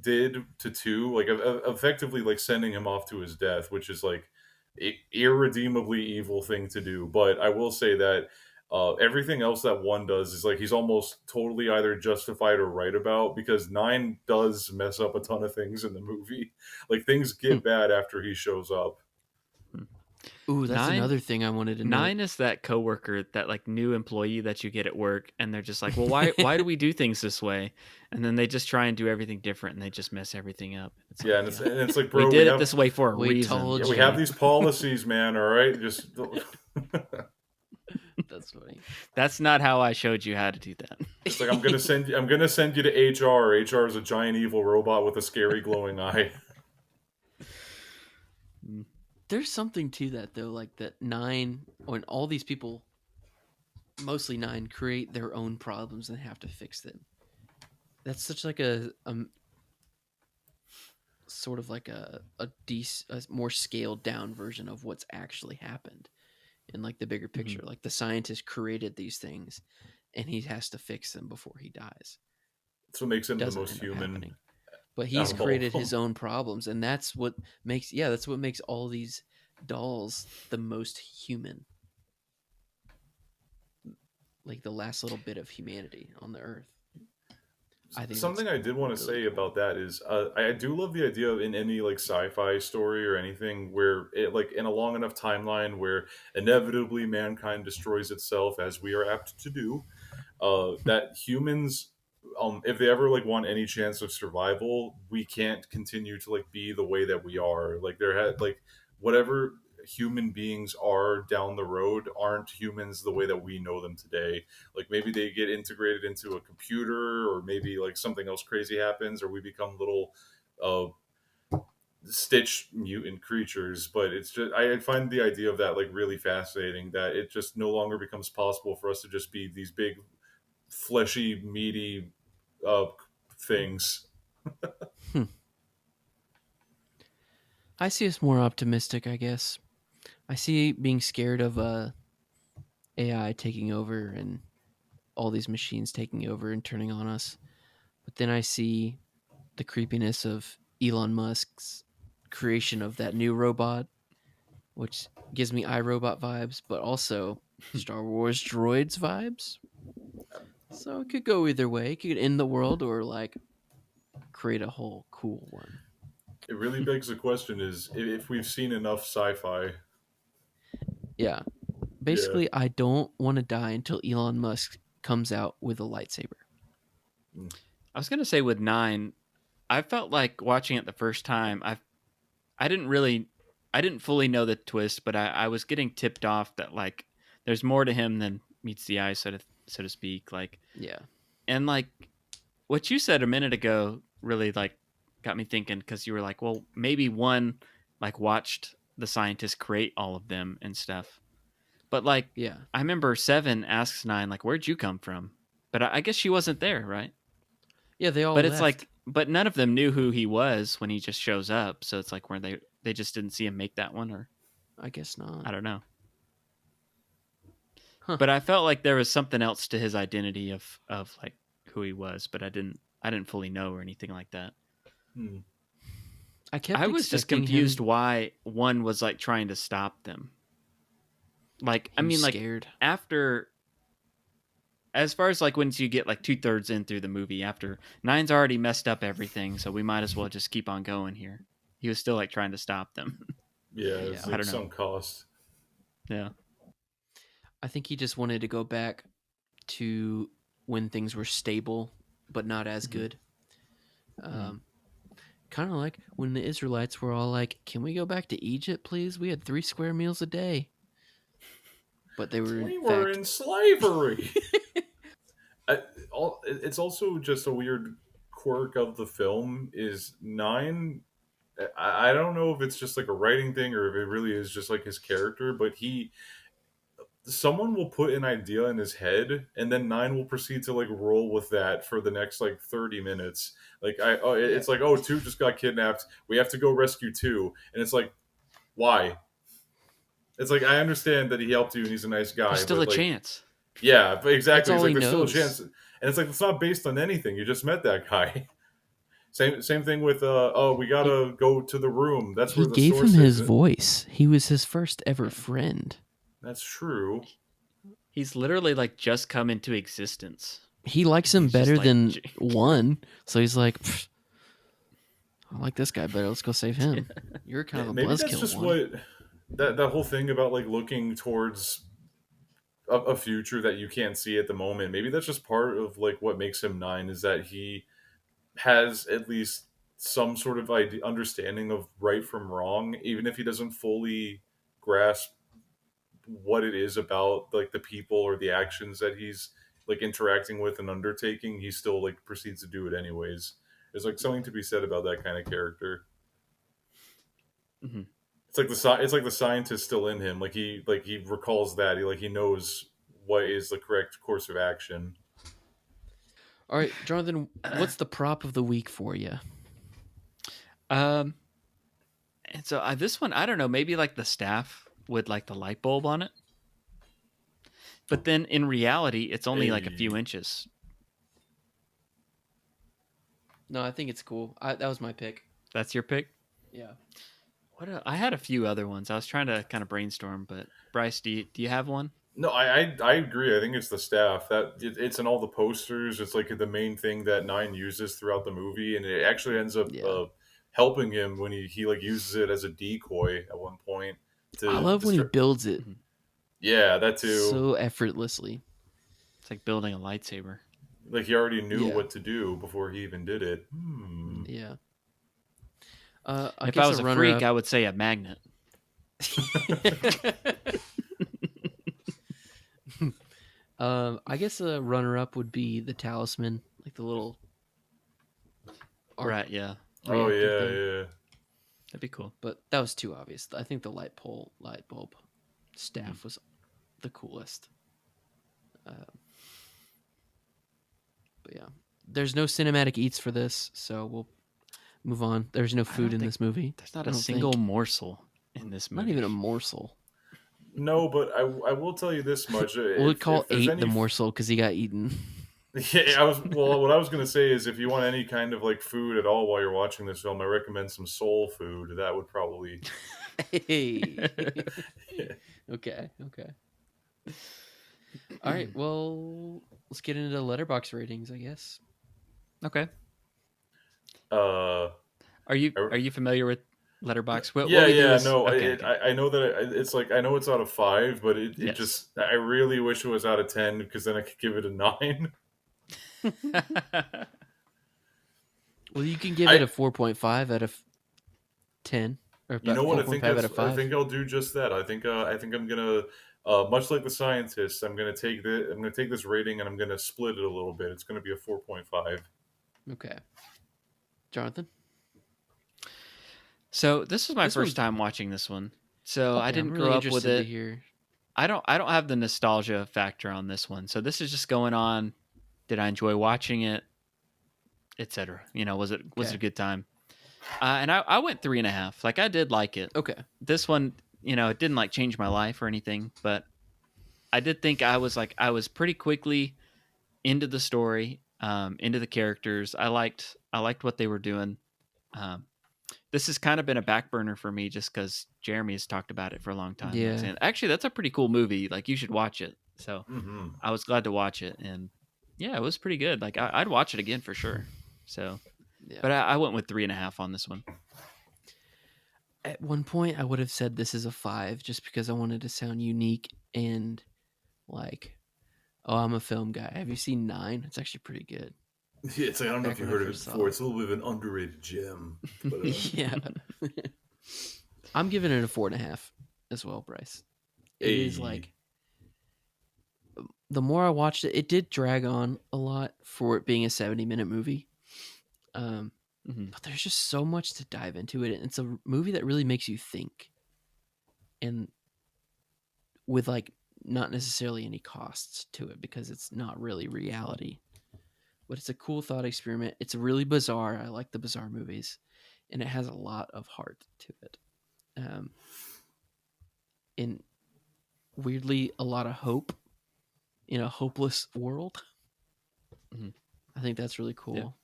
did to two, like effectively like sending him off to his death, which is like irredeemably evil thing to do. But I will say that everything else that one does is like he's almost totally either justified or right about because nine does mess up a ton of things in the movie. Like things get bad after he shows up. Ooh, that's Nine another thing I wanted to note. Nine is that coworker, that like new employee that you get at work, and they're just like, "Well, why do we do things this way?" And then they just try and do everything different, and they just mess everything up. It's Yeah, like, and you know, it's like, we bro, did it this way for a We reason. yeah, told we you. have these policies, man. All right, just That's funny. That's not how I showed you how to do that. it's like I'm gonna send you to HR. HR is a giant evil robot with a scary glowing eye. There's something to that though, like that nine when all these people, mostly nine, create their own problems and have to fix them. that's such like a sort of like a more scaled down version of what's actually happened in like the bigger Hmm. picture. Like the scientist created these things, and he has to fix them before he dies. That's what makes him the Doesn't most end up human happening, but out he's of all of created them. his own problems, and that's what makes all these dolls the most human, like the last little bit of humanity on the earth. I think that's Something I did want to really say cool. about that is I do love the idea of in any like sci-fi story or anything where it like in a long enough timeline where inevitably mankind destroys itself as we are apt to do, that humans, if they ever like want any chance of survival, we can't continue to like be the way that we are. Like there had like whatever human beings are down the road aren't humans the way that we know them today. Like maybe they get integrated into a computer, or maybe like something else crazy happens, or we become little uh, stitch mutant creatures. But it's just I find the idea of that like really fascinating, that it just no longer becomes possible for us to just be these big fleshy meaty uh, things. Hmm. I see us more optimistic, I guess. I see being scared of AI taking over and all these machines taking over and turning on us. But then I see the creepiness of Elon Musk's creation of that new robot, which gives me iRobot vibes, but also Star Wars droids vibes. So it could go either way. It could end the world or like create a whole cool one. It really begs the question: is if we've seen enough sci-fi? Yeah. Yeah. Basically, I don't want to die until Elon Musk comes out with a lightsaber. Mm. I was gonna say with nine, I felt like watching it the first time. I didn't really, I didn't fully know the twist, but I was getting tipped off that like there's more to him than meets the eye, so to speak. Like, Yeah. and like what you said a minute ago really like got me thinking, because you were like, well, maybe one like watched the scientists create all of them and stuff, but like Yeah. I remember Seven asks Nine like, where'd you come from? But I guess she wasn't there, right? Yeah, they all But it's left. like, but none of them knew who he was when he just shows up. So it's like, where they just didn't see him make that one, or I guess not. I don't know. Huh. But I felt like there was something else to his identity of like who he was, but I didn't fully know or anything like that. Hmm. I kept I was just expecting confused him. why one was like trying to stop them. Like, I He was mean, like scared. after, as far as like once you get like 2/3 in through the movie, after Nine's already messed up everything, so we might as well just keep on going here. He was still like trying to stop them. Yeah, it's Yeah. I like don't know. some cost. Yeah. I think he just wanted to go back to when things were stable, but not as Hmm. good. Hmm. Um, kind of like when the Israelites were all like, "Can we go back to Egypt, please? We had 3 square meals a day," but they were in We were fact, in slavery. I, it's also just a weird quirk of the film is nine. I don't know if it's just like a writing thing or if it really is just like his character, but he someone will put an idea in his head and then nine will proceed to like roll with that for the next like 30 minutes. Like yeah, it's like, oh, two just got kidnapped, we have to go rescue two, and it's like, why? It's like, I understand that he helped you and he's a nice There's guy, still but a like, chance. yeah, but that's exactly, it's all like he there's still a chance. knows. And it's like, it's not based on anything, you just met that guy. Same thing with oh, we He gotta go to the room, that's he where the gave him source his is. voice. He was his first ever Yeah. friend. That's true. He's literally like just come into existence. He likes him He's just better like, than one, so he's like, "I like this guy better. Let's go save him." You're kind of a Maybe that's buzzkill, just one. what that whole thing about like looking towards a future that you can't see at the moment. Maybe that's just part of like what makes him nine, is that he has at least some sort of understanding of right from wrong, even if he doesn't fully grasp what it is about like the people or the actions that he's like interacting with and undertaking. He still like proceeds to do it anyways. There's like something Yeah. to be said about that kind of character. Mhm. It's like it's like the scientist still in him. Like he recalls that he knows what is the correct course of action. All right, Jonathan, what's the prop of the week for you? And so this one, I don't know, maybe like the staff with like the light bulb on it. But then in reality, it's only like a few inches. No, I think it's cool. That was my pick. That's your pick? Yeah. I had a few other ones. I was trying to kind of brainstorm, but Bryce, do you have one? No, I agree. I think it's the staff that it's in all the posters. It's like the main thing that Nine uses throughout the movie, and it actually ends up helping him when he like uses it as a decoy at one point. I love when he builds it. Yeah, that too. So effortlessly. It's like building a lightsaber. Like he already knew what to do before he even did it. Yeah. If I was a freak, I would say a magnet. I guess a runner-up would be the talisman, like the little. Right. Yeah. Oh yeah. That'd be cool. But that was too obvious. I think the light bulb staff was the coolest. But yeah, there's no cinematic eats for this, so we'll move on. There's no food in this movie. There's not a single morsel in this movie. Not even a morsel. No, but I will tell you this much. We'll call 8 the morsel because he got eaten. Yeah, what I was gonna say is if you want any kind of like food at all while you're watching this film, I recommend some soul food. That would probably. Hey. Okay. All right. Well, let's get into Letterboxd ratings, I guess. Okay. Are you familiar with Letterboxd? No. Okay. I know that it's like I know it's out of 5, but it just I really wish it was out of 10 because then I could give it a 9. Well, you can give it a 4.5 out of 10. Or you know what? I think I'll do just that. I think I'm gonna much like the scientists. I'm gonna take this rating and I'm gonna split it a little bit. It's gonna be a 4.5. Okay, Jonathan. So this was my first time watching this one. So I didn't grow up with it. I don't have the nostalgia factor on this one. So this is just going on. Did I enjoy watching it, etc.? Was it a good time? And I went 3.5. Like I did like it. Okay. This one, it didn't like change my life or anything, but I did think I was pretty quickly into the story, into the characters. I liked what they were doing. This has kind of been a back burner for me just because Jeremy has talked about it for a long time. Yeah. And actually, that's a pretty cool movie. Like you should watch it. So I was glad to watch it, and yeah, it was pretty good. Like I'd watch it again for sure. So, but I went with 3.5 on this one. At one point, I would have said this is a 5 just because I wanted to sound unique and like, oh, I'm a film guy. Have you seen 9? It's actually pretty good. Yeah, it's like I don't know if you heard of it before. It's a little bit of an underrated gem. But, yeah. I'm giving it a 4.5 as well, Bryce. It is like the more I watched it, it did drag on a lot for it being a 70-minute movie. But there's just so much to dive into it. It's a movie that really makes you think, and with like not necessarily any costs to it because it's not really reality. But it's a cool thought experiment. It's really bizarre. I like the bizarre movies, and it has a lot of heart to it. And weirdly, a lot of hope in a hopeless world. I think that's really cool.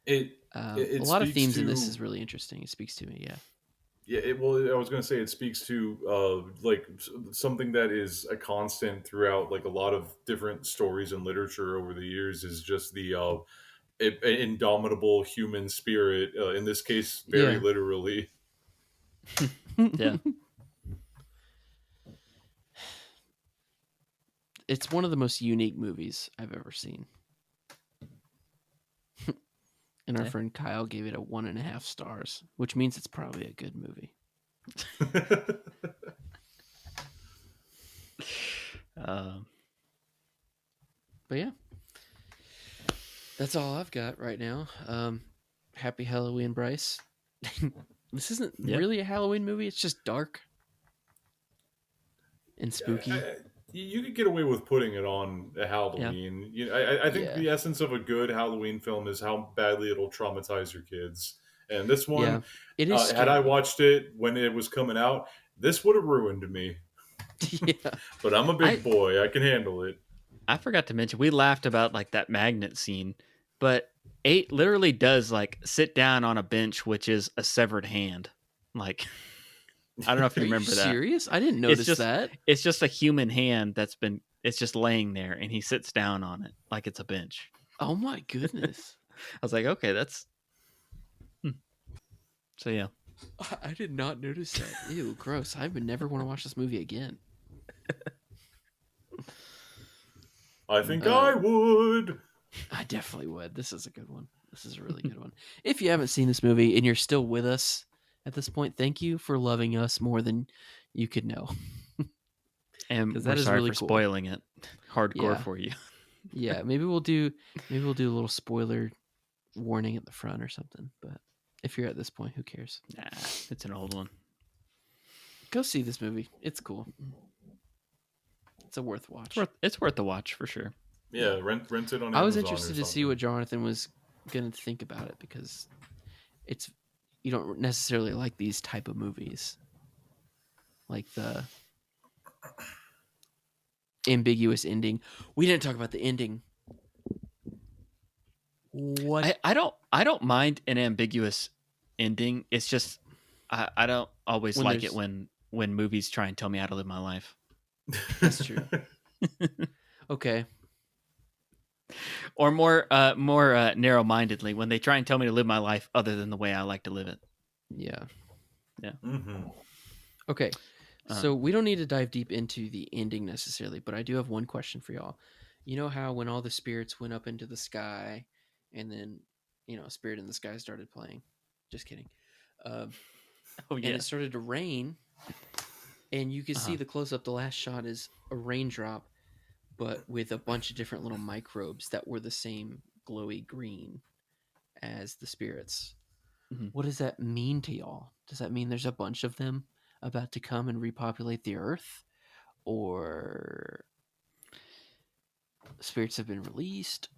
Yeah. A lot of themes in this is really interesting. It speaks to me, yeah. Yeah, I was going to say it speaks to like something that is a constant throughout like a lot of different stories and literature over the years is just the indomitable human spirit. In this case, very literally. Yeah. It's one of the most unique movies I've ever seen. And our friend Kyle gave it a 1.5 stars, which means it's probably a good movie. But yeah, that's all I've got right now. Happy Halloween, Bryce. This isn't really a Halloween movie. It's just dark and spooky. you could get away with putting it on a Yeah. Halloween. I think Yeah. the essence of a good Halloween film is how badly it'll traumatize your kids. And this Yeah. one, It is had I scary. watched it when it was coming out, this would have ruined me. Yeah. But I'm a I big boy; I can handle it. I forgot to mention we laughed about like that magnet scene, but 8 literally does like sit down on a bench which is a severed hand. Like I don't know if Are you you remember that. serious? I didn't It's notice just that. it's just a human hand it's just laying there and he sits down on it like it's a bench. Oh my goodness. I was like, okay, that's hmm. So yeah. I did not notice that. Ew, gross. I would never want to watch this movie again. I think Uh, I would. I definitely would. This is a good one. This is a really good one. If you haven't seen this movie and you're still with us at this point, thank you for loving us more than you could know. And 'Cause we're that is sorry really for cool. spoiling it hardcore Yeah. for you. Yeah, maybe we'll do a little spoiler warning at the front or something. But if you're at this point, who cares? Nah, it's an old one. Go see this movie. It's cool. It's a worth watch. It's worth the watch for sure. Yeah, rent it on Amazon. I was or interested to see something. what Jonathan was going to think about it because it's you don't necessarily like these type of movies, like the ambiguous ending. We didn't talk about the ending. What? I don't mind an ambiguous ending. It's just I don't always When like it there's- when movies try and tell me how to live my life. That's true. Okay. Or more narrow mindedly when they try and tell me to live my life other than the way I like to live it. Yeah. Mm-hmm. Okay. So we don't need to dive deep into the ending necessarily, but I do have one question for y'all. You know how when all the spirits went up into the sky, and then Spirit in the Sky started playing? Just kidding. Oh And it started to rain, and you can see Uh-huh. the close up. The last shot is a raindrop, but with a bunch of different little microbes that were the same glowy green as the spirits. Mhm. What does that mean to y'all? Does that mean there's a bunch of them about to come and repopulate the earth, or spirits have been released?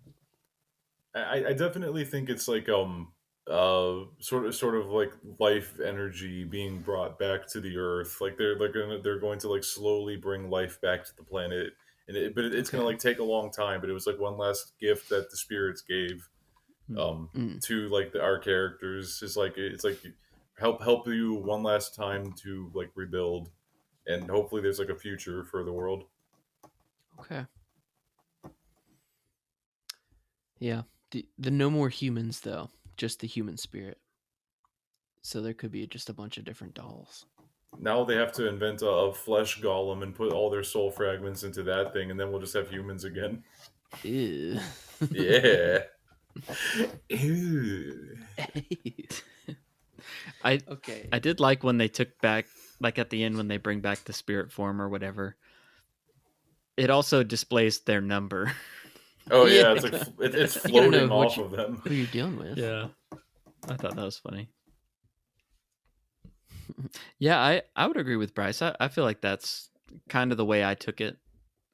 I definitely think it's like sort of like life energy being brought back to the earth. Like they're going to like slowly bring life back to the planet, and it's Okay. gonna like take a long time. But it was like one last gift that the spirits gave Mm. to like our characters. Is like it's like help you one last time to like rebuild, and hopefully there's like a future for the world. Okay. Yeah. The no more humans though, just the human spirit. So there could be just a bunch of different dolls. Now they have to invent a flesh golem and put all their soul fragments into that thing, and then we'll just have humans again. Ew. Yeah. Ew. Okay. I did like when they took back, like at the end when they bring back the spirit form or whatever. It also displays their number. Oh yeah, Yeah. it's like it's You gotta know floating what off of them. who you're dealing with. Yeah. I thought that was funny. Yeah, I would agree with Bryce. I feel like that's kind of the way I took it.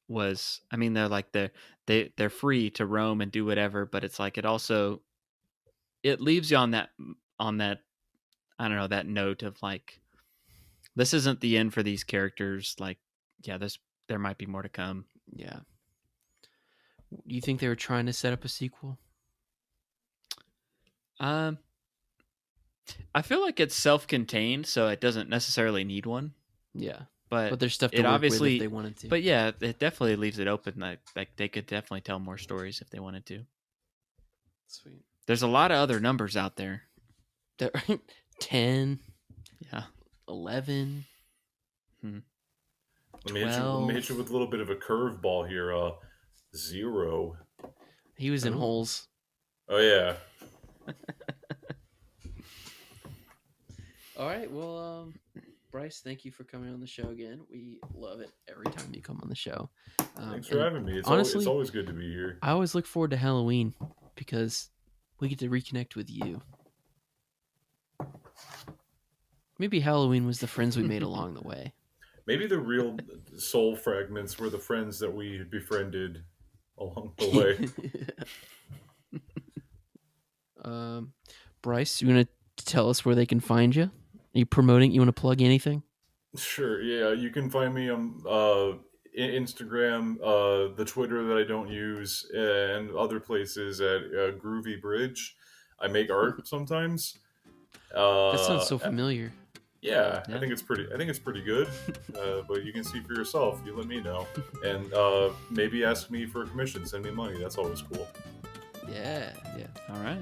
Was I mean they're like they're free to roam and do whatever, but it's like it leaves you on that I don't know, that note of like this isn't the end for these characters. Like, yeah, there might be more to come. Yeah. Do you think they were trying to set up a sequel? Um, I feel like it's self-contained, so it doesn't necessarily need one. Yeah. But But there's stuff to it work with obviously, if they wanted to. but yeah, it definitely leaves it open. Like they could definitely tell more stories if they wanted to. Sweet. There's a lot of other numbers out there. There 10, Yeah. 11. Let me hit you with a little bit of a curveball here. 0. He was in Ooh. holes. Oh yeah. All right. Well, Bryce, thank you for coming on the show again. We love it every time you come on the show. Thanks for having me. Honestly, it's always good to be here. I always look forward to Halloween because we get to reconnect with you. Maybe Halloween was the friends we made along the way. Maybe the real soul fragments were the friends that we befriended along the way. Bryce, you want to tell us where they can find you? Are you promoting? You want to plug anything? Sure, yeah. You can find me on Instagram, the Twitter that I don't use, and other places at Groovy Bridge. I make art sometimes. That sounds so Uh, familiar. yeah, Yeah. I think it's pretty good. But you can see for yourself. You let me know, and maybe ask me for a commission. Send me money. That's always cool. Yeah. All right.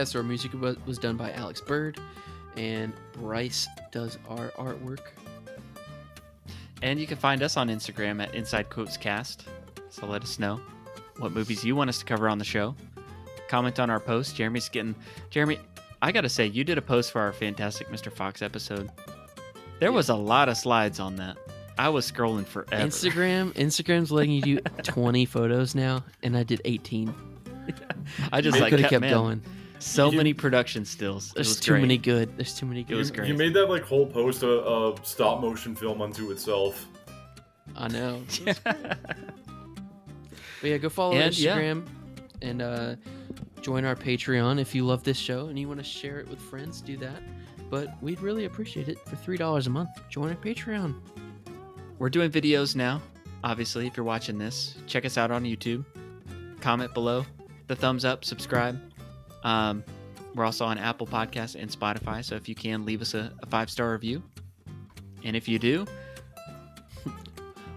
So our music was done by Alex Bird, and Bryce does our artwork. And you can find us on Instagram at Inside Quotes Cast. So let us know what movies you want us to cover on the show. Comment on our post. Jeremy, I gotta say, you did a post for our Fantastic Mr. Fox episode. There was a lot of slides on that. I was scrolling forever. Instagram's letting you do 20 photos now, and I did 18. I just I could have kept man, going. So many production stills. There's too many good. There's too many good. It was great. You made that like whole post a stop motion film unto itself. I know. But yeah, go follow Instagram and join our Patreon if you love this show and you want to share it with friends. Do that. But we'd really appreciate it for $3 a month. Join our Patreon. We're doing videos now. Obviously, if you're watching this, check us out on YouTube. Comment below, the thumbs up, subscribe. We're also on Apple Podcasts and Spotify, so if you can, leave us a 5-star review. And if you do,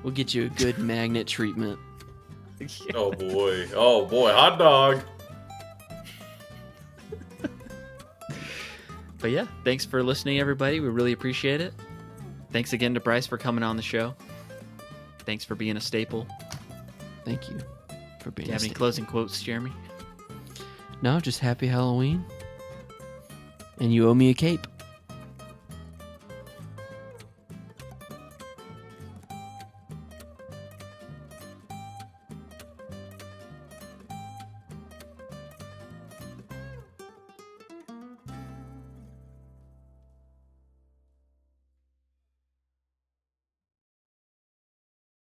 we'll get you a good magnet treatment. Oh boy, hot dog. But yeah, thanks for listening, everybody. We really appreciate it. Thanks again to Bryce for coming on the show. Thanks for being a staple. Thank you for being Do you have any closing quotes, Jeremy? No, just happy Halloween. And you owe me a cape.